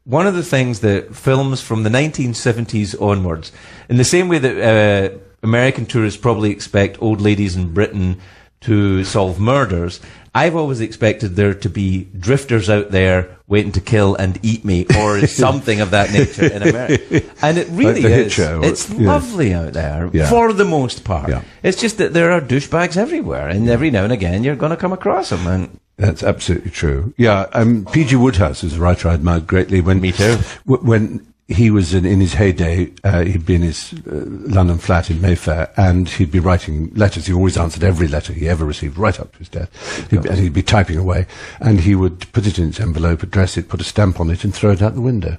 one of the things that films from the 1970s onwards, in the same way that American tourists probably expect old ladies in Britain to solve murders, I've always expected there to be drifters out there waiting to kill and eat me, or something of that nature in America. And it really like is. Hitcher, It's lovely out there, for the most part. Yeah. It's just that there are douchebags everywhere, and every now and again you're going to come across them. And that's absolutely true. Yeah, P.G. Wodehouse is a writer I admired greatly. Me too. When he was in his heyday, he'd be in his London flat in Mayfair, and he'd be writing letters. He always answered every letter he ever received, right up to his death. And he'd be typing away, and he would put it in its envelope, address it, put a stamp on it, and throw it out the window.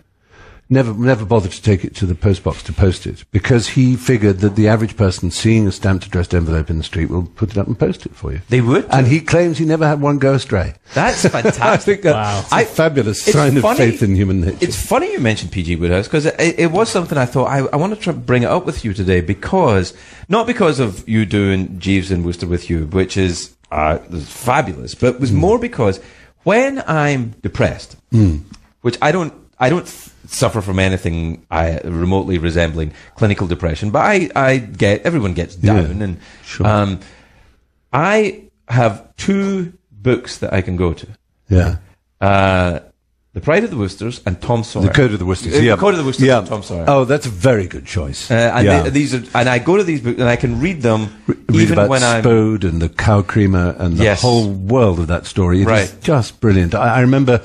Never bothered to take it to the post box to post it, because he figured that the average person seeing a stamped addressed envelope in the street will put it up and post it for you. They would. And he claims he never had one go astray. That's fantastic. I think that's a fabulous sign of faith in human nature. It's funny you mentioned P.G. Wodehouse, because it was something I thought I want to try to bring it up with you today, because, not because of you doing Jeeves and Wooster with you, which is fabulous, but it was more because when I'm depressed, which I don't suffer from anything remotely resembling clinical depression, but everyone gets down, and sure. I have two books that I can go to. Yeah. The Pride of the Woosters and Tom Sawyer. The Code of the Woosters. The Code of the Woosters and Tom Sawyer. Oh, that's a very good choice. These are, and I go to these books and I can read them read even about when I'm Spode and the cow creamer and the whole world of that story. It is just brilliant. I remember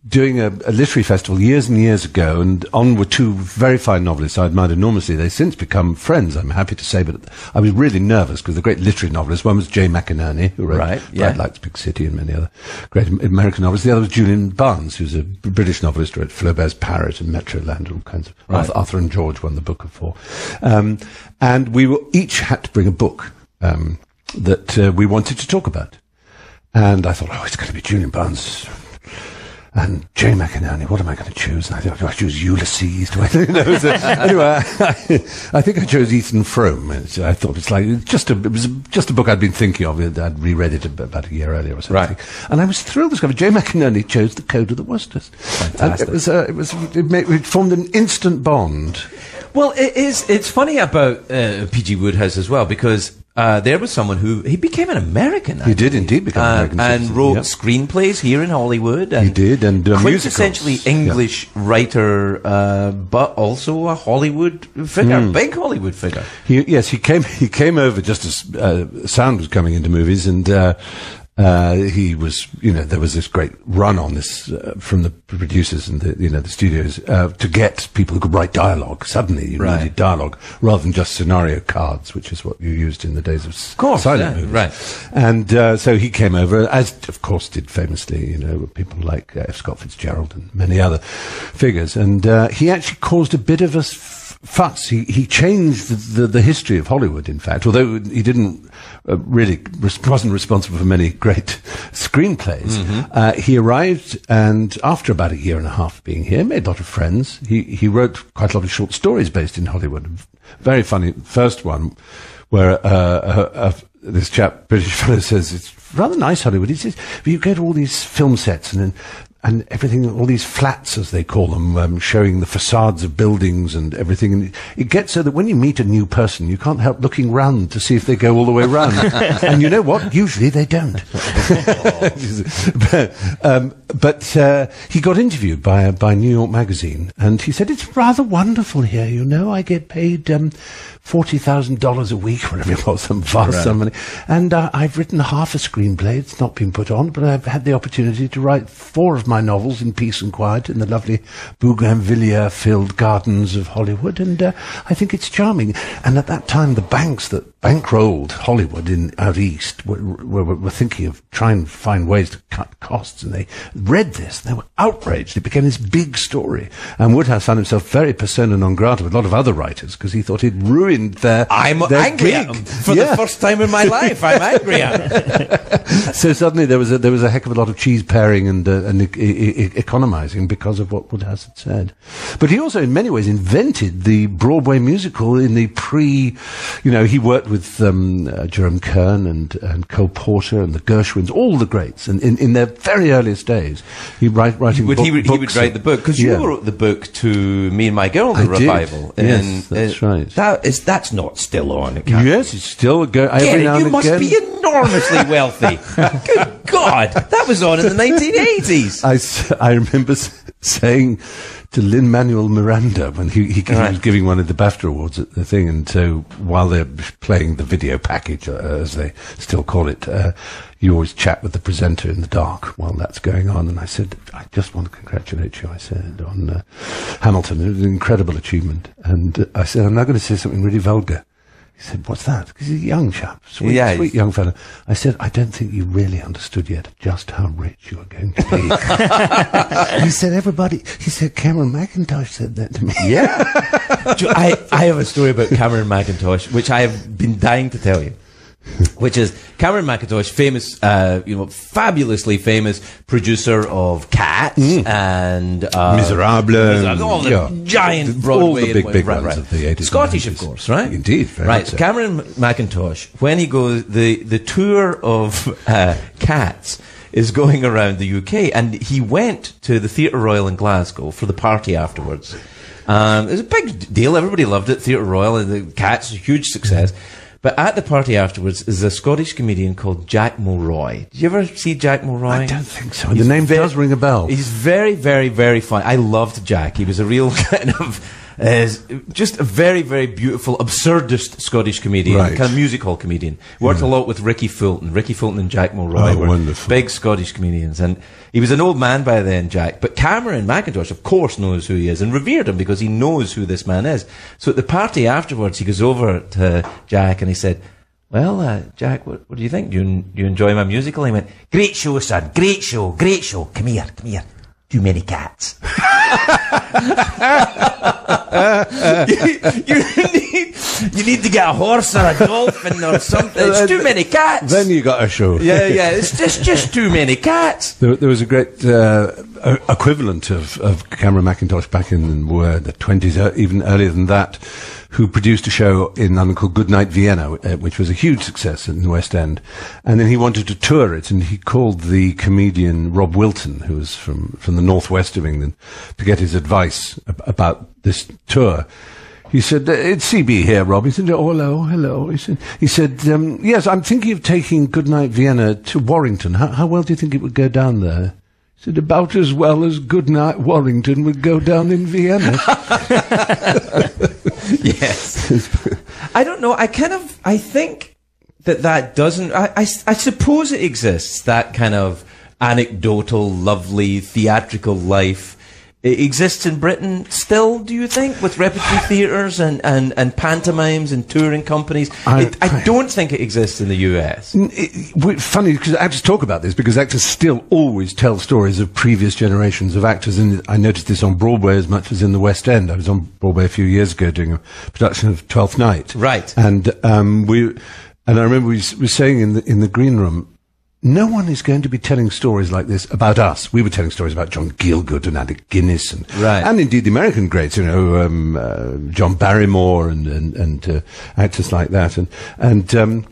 doing a literary festival years and years ago, and on were two very fine novelists I admired enormously. They've since become friends, I'm happy to say, but I was really nervous because the great literary novelists, one was J. McInerney, who wrote Bright Lights, Big City and many other great American novels. The other was Julian Barnes, who's a British novelist, who wrote Flaubert's Parrot and Metroland, all kinds of Arthur and George won the Book of Four. And we each had to bring a book that we wanted to talk about. And I thought, it's going to be Julian Barnes and J. McInerney. What am I going to choose? And I thought, do I choose Ulysses? Anyway, I think I chose Ethan Frome. I thought it was just a book I'd been thinking of. I'd reread it about a year earlier or something. Right. And I was thrilled to discover J. McInerney chose The Code of the Woosters. Fantastic. And it formed an instant bond. Well, it's funny about P.G. Wodehouse as well, because there was someone he became an American. He did indeed become an American and wrote screenplays here in Hollywood. And he did, and quintessentially English writer, but also a Hollywood figure, big Hollywood figure. He came over just as sound was coming into movies, and he was, there was this great run on this from the producers and the studios to get people who could write dialogue. Suddenly, you needed dialogue rather than just scenario cards, which is what you used in the days of silent movies. Right. And so he came over, as of course did famously, people like F. Scott Fitzgerald and many other figures. And he actually caused a bit of a fuss. He changed the history of Hollywood, in fact, although he didn't wasn't responsible for many great screenplays. He arrived, and after about a year and a half of being here, made a lot of friends. He wrote quite a lot of short stories based in Hollywood. Very funny first one, where this chap, British fellow, says, it's rather nice Hollywood. He says, you go to all these film sets and everything, all these flats, as they call them, showing the facades of buildings and everything. And it gets so that when you meet a new person, you can't help looking round to see if they go all the way round. And you know what? Usually they don't. But he got interviewed by New York Magazine, and he said, it's rather wonderful here, I get paid $40,000 a week, whatever it was, some vast sum of money. And I've written half a screenplay. It's not been put on, but I've had the opportunity to write 4 of my novels in peace and quiet in the lovely bougainvillea-filled gardens of Hollywood, and I think it's charming. And at that time, the banks that bankrolled Hollywood out east were thinking of trying to find ways to cut costs, and they read this. They were outraged. It became this big story. And Wodehouse found himself very persona non grata with a lot of other writers, because he thought he'd ruined their angry at gig. him for the first time in my life. I'm angry at him. So suddenly there was a heck of a lot of cheese paring and economizing because of what Wodehouse had said. But he also, in many ways, invented the Broadway musical in the he worked with Jerome Kern and Cole Porter and the Gershwins all the greats, and in their very earliest days, he writing he would books. write the book, because you wrote the book to Me and My Girl, the revival. Yes, that's right. That's not still on. Yes, it's still going. Every now and you must again. be enormously wealthy. Good God, that was on in the 1980s. I remember saying to Lin-Manuel Miranda when he was giving one of the BAFTA awards at the thing, and so while they're playing the video package, as they still call it, you always chat with the presenter in the dark while that's going on. And I said, I just want to congratulate you, I said, on Hamilton. It was an incredible achievement. And I said, I'm now going to say something really vulgar. He said, what's that? Because he's a young chap, sweet young fellow. I said, I don't think you really understood yet just how rich you are going to be. He said, Cameron McIntosh said that to me. Yeah. I have a story about Cameron McIntosh, which I have been dying to tell you. Which is Cameron McIntosh, famous, fabulously famous producer of Cats and Misérables, all the giant Broadway, all the big ones of the 80s, Scottish, of course, right? Indeed, very right. so. Cameron McIntosh, when he goes, the tour of Cats is going around the UK, and he went to the Theatre Royal in Glasgow for the party afterwards. It was a big deal. Everybody loved it. Theatre Royal and the Cats, a huge success. But at the party afterwards is a Scottish comedian called Jack Mulroy. Did you ever see Jack Mulroy? I don't think so. The name does ring a bell. He's very, very, very funny. I loved Jack. He was a real kind of... just a very, very beautiful, absurdist Scottish comedian, kind of music hall comedian. Worked a lot with Ricky Fulton. Ricky Fulton and Jack Mulroy were wonderful. Big Scottish comedians. And he was an old man by then, Jack. But Cameron McIntosh, of course, knows who he is and revered him because he knows who this man is. So at the party afterwards, he goes over to Jack and he said, well, Jack, what do you think? Do you enjoy my musical? And he went, great show, son. Great show. Great show. Come here. Too many cats. you need to get a horse or a dolphin or something. It's too many cats. Then you got a show. Yeah. It's just too many cats. There was a great equivalent of Cameron McIntosh back in the 20s, even earlier than that, who produced a show in London called Goodnight Vienna, which was a huge success in the West End. And then he wanted to tour it, and he called the comedian Rob Wilton, who was from the northwest of England, to get his advice about this tour. He said, it's CB here, Rob. He said, oh, hello. He said, yes, I'm thinking of taking Goodnight Vienna to Warrington. How well do you think it would go down there? He said, about as well as Goodnight Warrington would go down in Vienna. Yes. I don't know. I think that doesn't, I suppose it exists, that kind of anecdotal, lovely, theatrical life. It exists in Britain still, do you think, with repertory theatres and pantomimes and touring companies? I don't think it exists in the US. It's funny, because actors talk about this, because actors still always tell stories of previous generations of actors, and I noticed this on Broadway as much as in the West End. I was on Broadway a few years ago doing a production of Twelfth Night. Right. And I remember we were saying in the green room, no one is going to be telling stories like this about us. We were telling stories about John Gielgud and Alec Guinness and indeed the American greats, John Barrymore and actors like that. And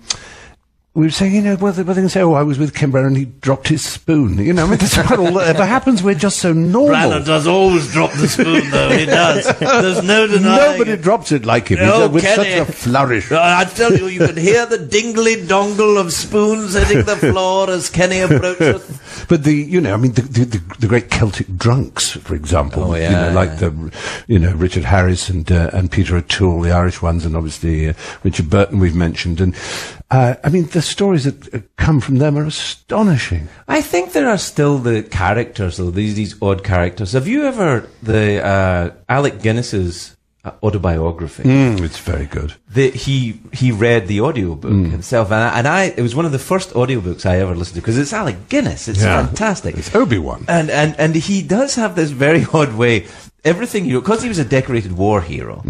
we were saying, well, they're going to say, I was with Ken Branagh and he dropped his spoon. That's not all that ever happens. We're just so normal. Branagh does always drop the spoon, though. He does. There's no denying. Nobody drops it like him. With Kenny, such a flourish. I tell you can hear the dingly-dongle of spoons hitting the floor as Kenny approaches. But the great Celtic drunks, for example, Richard Harris and Peter O'Toole, the Irish ones, and obviously Richard Burton we've mentioned. And the stories that come from them are astonishing. I think there are still the characters, though, these odd characters. Have you ever, Alec Guinness's autobiography? It's very good. He read the audiobook himself, and it was one of the first audiobooks I ever listened to, because it's Alec Guinness. It's fantastic. It's Obi-Wan. And he does have this very odd way. Everything, because he was a decorated war hero,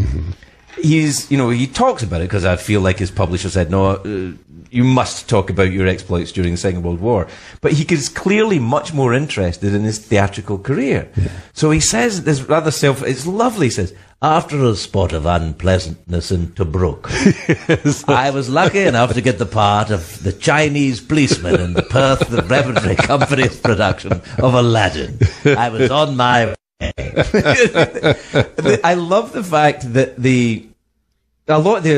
he talks about it, because I feel like his publisher said, no, you must talk about your exploits during the Second World War. But he is clearly much more interested in his theatrical career. Yeah. So he says this rather it's lovely, he says, After a spot of unpleasantness in Tobruk, I was lucky enough to get the part of the Chinese policeman in the Perth Repertory Company's production of Aladdin. I was on my way. I love the fact that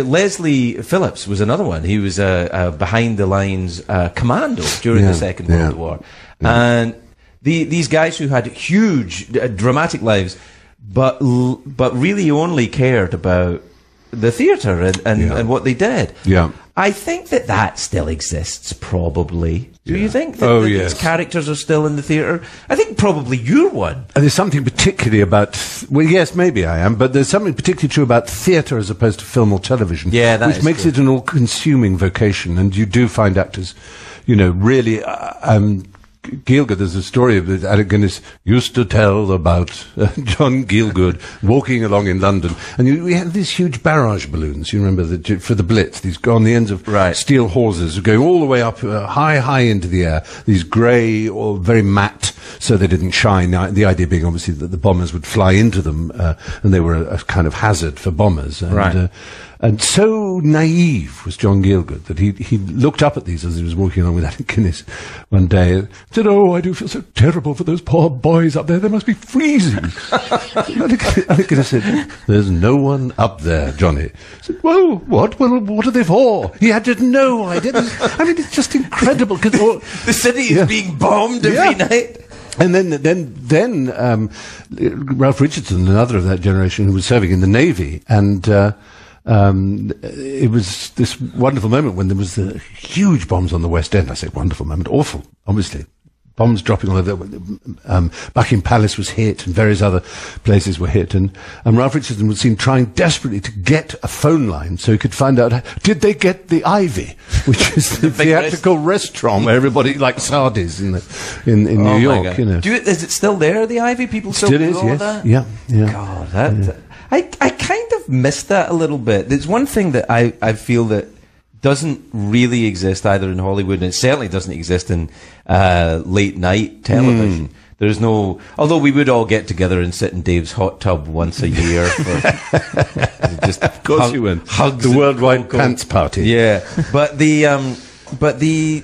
Leslie Phillips was another one. He was a behind the lines commando during the Second World War, and these guys who had huge dramatic lives, but really only cared about the theatre and what they did. Yeah. I think that still exists, probably. Do you think that, yes. these characters are still in the theatre? I think probably you're one. And there's something particularly about, well, yes, maybe I am, but there's something particularly true about theatre as opposed to film or television. Yeah, that which is makes true. it an all-consuming vocation, and you do find actors, really. Gielgud, there's a story that Alec Guinness used to tell about John Gielgud walking along in London, and we had these huge barrage balloons. You remember for the Blitz? These go on the ends of steel hauses, going all the way up high into the air. These grey or very matte, so they didn't shine. Now, the idea being obviously that the bombers would fly into them, and they were a kind of hazard for bombers. And, and so naive was John Gielgud that he looked up at these as he was walking along with Alec Guinness one day and said, "Oh, I do feel so terrible for those poor boys up there. They must be freezing." Alec Guinness said, "There's no one up there, Johnny." I said, "Well, what? Well, what are they for?" He had no idea. I mean, it's just incredible. The city is being bombed every night. And then Ralph Richardson, another of that generation, who was serving in the Navy, and it was this wonderful moment when there was the huge bombs on the West End. I say wonderful moment, awful, obviously. Bombs dropping all over. Buckingham Palace was hit, and various other places were hit. And Ralph Richardson was seen trying desperately to get a phone line so he could find out, did they get the Ivy, which is the theatrical restaurant where everybody likes sardies in New York. Is it still there, the Ivy? People still do all that? Yeah. God, I kind of missed that a little bit. There's one thing that I feel that doesn't really exist either in Hollywood, and it certainly doesn't exist in late night television. There's no, although we would all get together and sit in Dave's hot tub once a year for just of course you would. Hugs, the worldwide pants party. Yeah, but the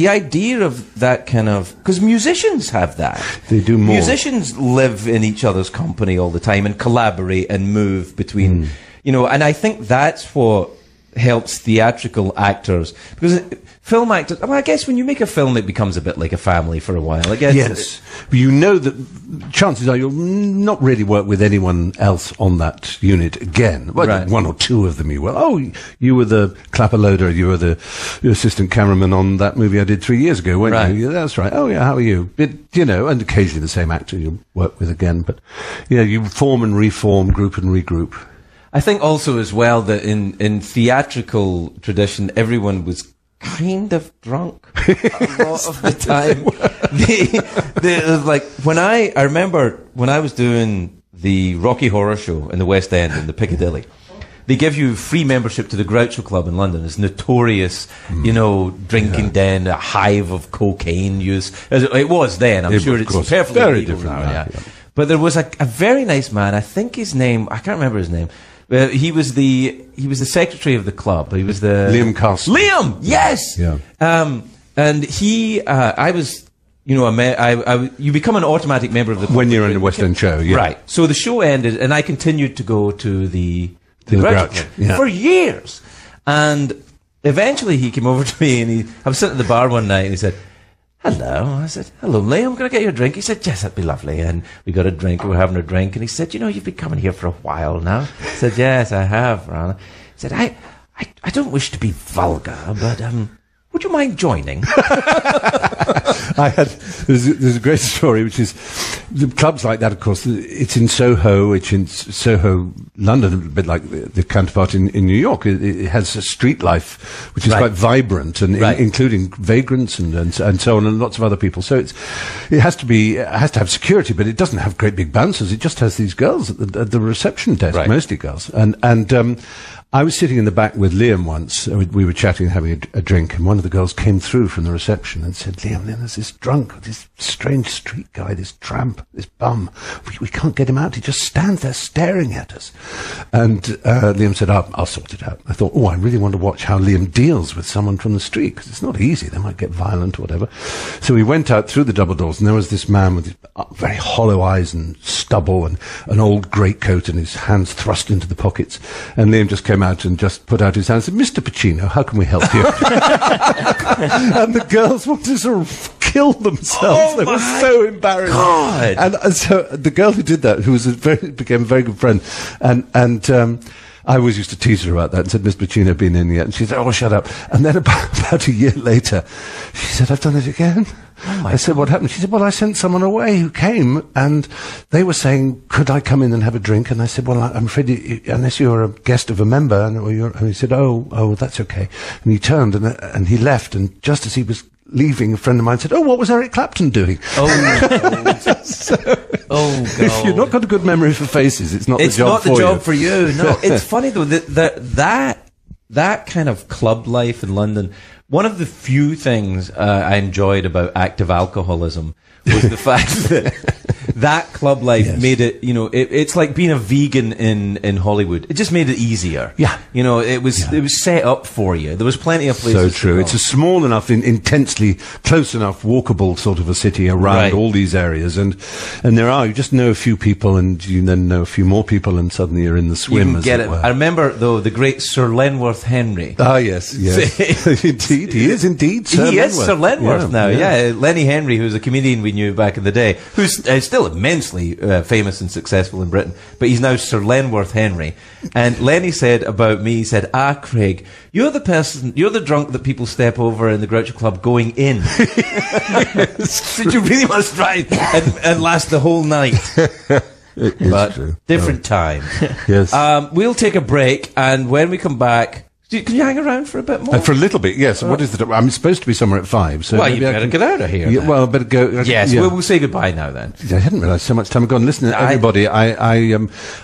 idea of that kind of, because musicians have that. They do more. Musicians live in each other's company all the time and collaborate and move between, and I think that's what helps theatrical actors, because film actors, I guess when you make a film it becomes a bit like a family for a while, I guess. Yes, but you know that chances are you'll not really work with anyone else on that unit again. Well, one or two of them you will. Oh, you were the clapper loader, you were the assistant cameraman on that movie I did 3 years ago, weren't you? Yeah, that's right. Oh yeah, how are you? And occasionally the same actor you'll work with again, but you form and reform, group and regroup. I think also as well that in theatrical tradition, everyone was kind of drunk a lot of the time. Like I remember when I was doing the Rocky Horror Show in the West End in the Piccadilly, they give you free membership to the Groucho Club in London. It's notorious, drinking den, a hive of cocaine use. It was then. I'm sure it's perfectly very legal different now. Yeah. But there was a very nice man. I think his name, I can't remember his name. He was the secretary of the club. He was the Liam Carson. Liam, yes. Yeah. And he, I was, you become an automatic member of the club when you're in a West End show. Yeah. Right. So the show ended, and I continued to go to the Grouch for years. And eventually, he came over to me, and I was sitting at the bar one night, and he said, "Hello." I said, "Hello, Liam, can I get you a drink?" He said, "Yes, that'd be lovely." And we got a drink, we were having a drink, and he said, "You've been coming here for a while now." I said, "Yes, I have, Rana." He said, I don't wish to be vulgar, but would you mind joining? There's a great story, which is the clubs like that, of course, it's in Soho, London, a bit like the counterpart in New York. It has a street life, which is quite vibrant, and including vagrants and so on, and lots of other people. So it has to have security, but it doesn't have great big bouncers. It just has these girls at the reception desk, mostly girls. And I was sitting in the back with Liam once. We were chatting, having a drink, and one of the girls came through from the reception and said, Liam, there's this drunk, this strange street guy, this tramp. chump, this bum. We can't get him out. He just stands there staring at us. And Liam said, I'll sort it out. I thought, I really want to watch how Liam deals with someone from the street, because it's not easy. They might get violent or whatever. So we went out through the double doors, and there was this man with his very hollow eyes and stubble and an old greatcoat and his hands thrust into the pockets. And Liam just came out and just put out his hand and said, Mr. Pacino, how can we help you? And the girls wanted to sort of kill themselves. They were so embarrassed. God. And so the girl who did that, who was became a very good friend, and I always used to tease her about that and said, Miss Pacino been in yet? And she said, shut up. And then about a year later, she said, I've done it again. I said, what happened? She said, I sent someone away who came, and they were saying, could I come in and have a drink? And I said, I'm afraid, unless you're a guest of a member. And he said, that's okay. And he turned and he left, and just as he was leaving, a friend of mine said, what was Eric Clapton doing? God. If you've not got a good memory for faces, it's not the job for you. It's not the job for you. No, it's funny though that kind of club life in London. One of the few things I enjoyed about active alcoholism was the fact that club life made it, it's like being a vegan in Hollywood. It just made it easier. Yeah. It was set up for you. There was plenty of places. So true. It's a small enough, intensely close enough, walkable sort of a city around all these areas. And you just know a few people, and you then know a few more people, and suddenly you're in the swim, as it were. I remember, though, the great Sir Lenworth Henry. Ah, yes. Indeed. He is indeed Sir Lenworth. He is Sir Lenworth now, yeah. Lenny Henry, who's a comedian we knew back in the day, who's still immensely famous and successful in Britain, but he's now Sir Lenworth Henry. And Lenny said about me, he said, Craig, you're the drunk that people step over in the Groucho Club going in. So you really must try and last the whole night. But true. Different time. Yes. We'll take a break, and when we come back, can you hang around for a bit more? For a little bit, yes. What is the time? I'm supposed to be somewhere at 5. So you better get out of here. Yeah, well, I better go. Yes, we'll say goodbye now then. I hadn't realised so much time had gone. Listen, everybody, I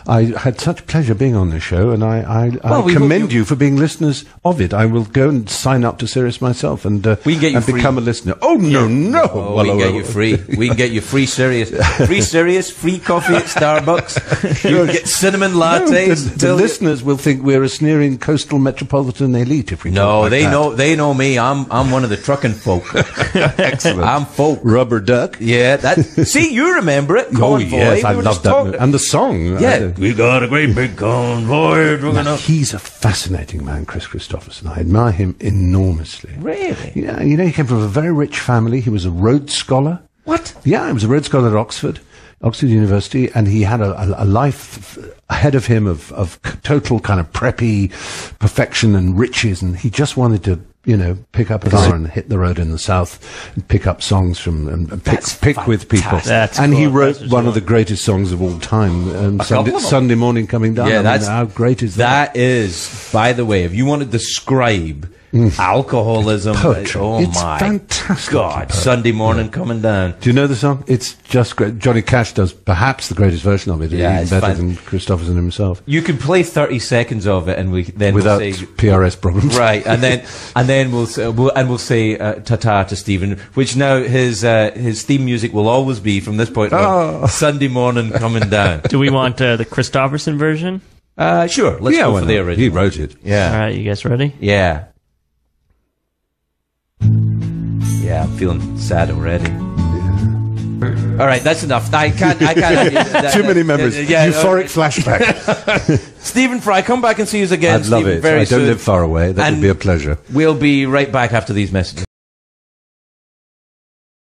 had such pleasure being on this show, and I commend you for being listeners of it. I will go and sign up to Sirius myself, and we can get you and become a listener. Oh no! Oh, we can get you free. We can get you free Sirius, free coffee at Starbucks. You can get cinnamon lattes. The listeners will think we're a sneering coastal metropolitan elite if we they know me. I'm one of the trucking folk. Excellent. I'm folk. Rubber duck. Yeah, see, you remember it. Convoy. Yes, I love that. And the song. Yeah, we got a great big convoy. He's a fascinating man, Chris Christopherson. I admire him enormously. Really? Yeah, he came from a very rich family. He was a Rhodes Scholar. What? Yeah, he was a Rhodes Scholar at Oxford University, and he had a life ahead of him of total kind of preppy perfection and riches, and he just wanted to, pick up a guitar and hit the road in the South and pick up songs from and pick with people. He wrote one of the greatest songs of all time, Sunday Morning Coming Down. Yeah, how great is that? That is, by the way, if you want to describe alcoholism, poetry. It's fantastic. God, Sunday Morning Coming Down. Do you know the song? It's just great. Johnny Cash does perhaps the greatest version of it. Yeah, even better than Christopherson himself. You can play 30 seconds of it, and without we'll say, PRS problems, right? And then we'll say ta-ta to Stephen, which now his theme music will always be from this point on Sunday Morning Coming Down. Do we want the Christopherson version? Sure. Let's go for the original. He wrote it. Yeah. All right, you guys ready? Yeah. Yeah, I'm feeling sad already. All right, that's enough. I can't. Too many memories. Euphoric flashback. Stephen Fry, come back and see us again. I'd love Stephen, it. Very I soon. don't live far away. That would be a pleasure. We'll be right back after these messages.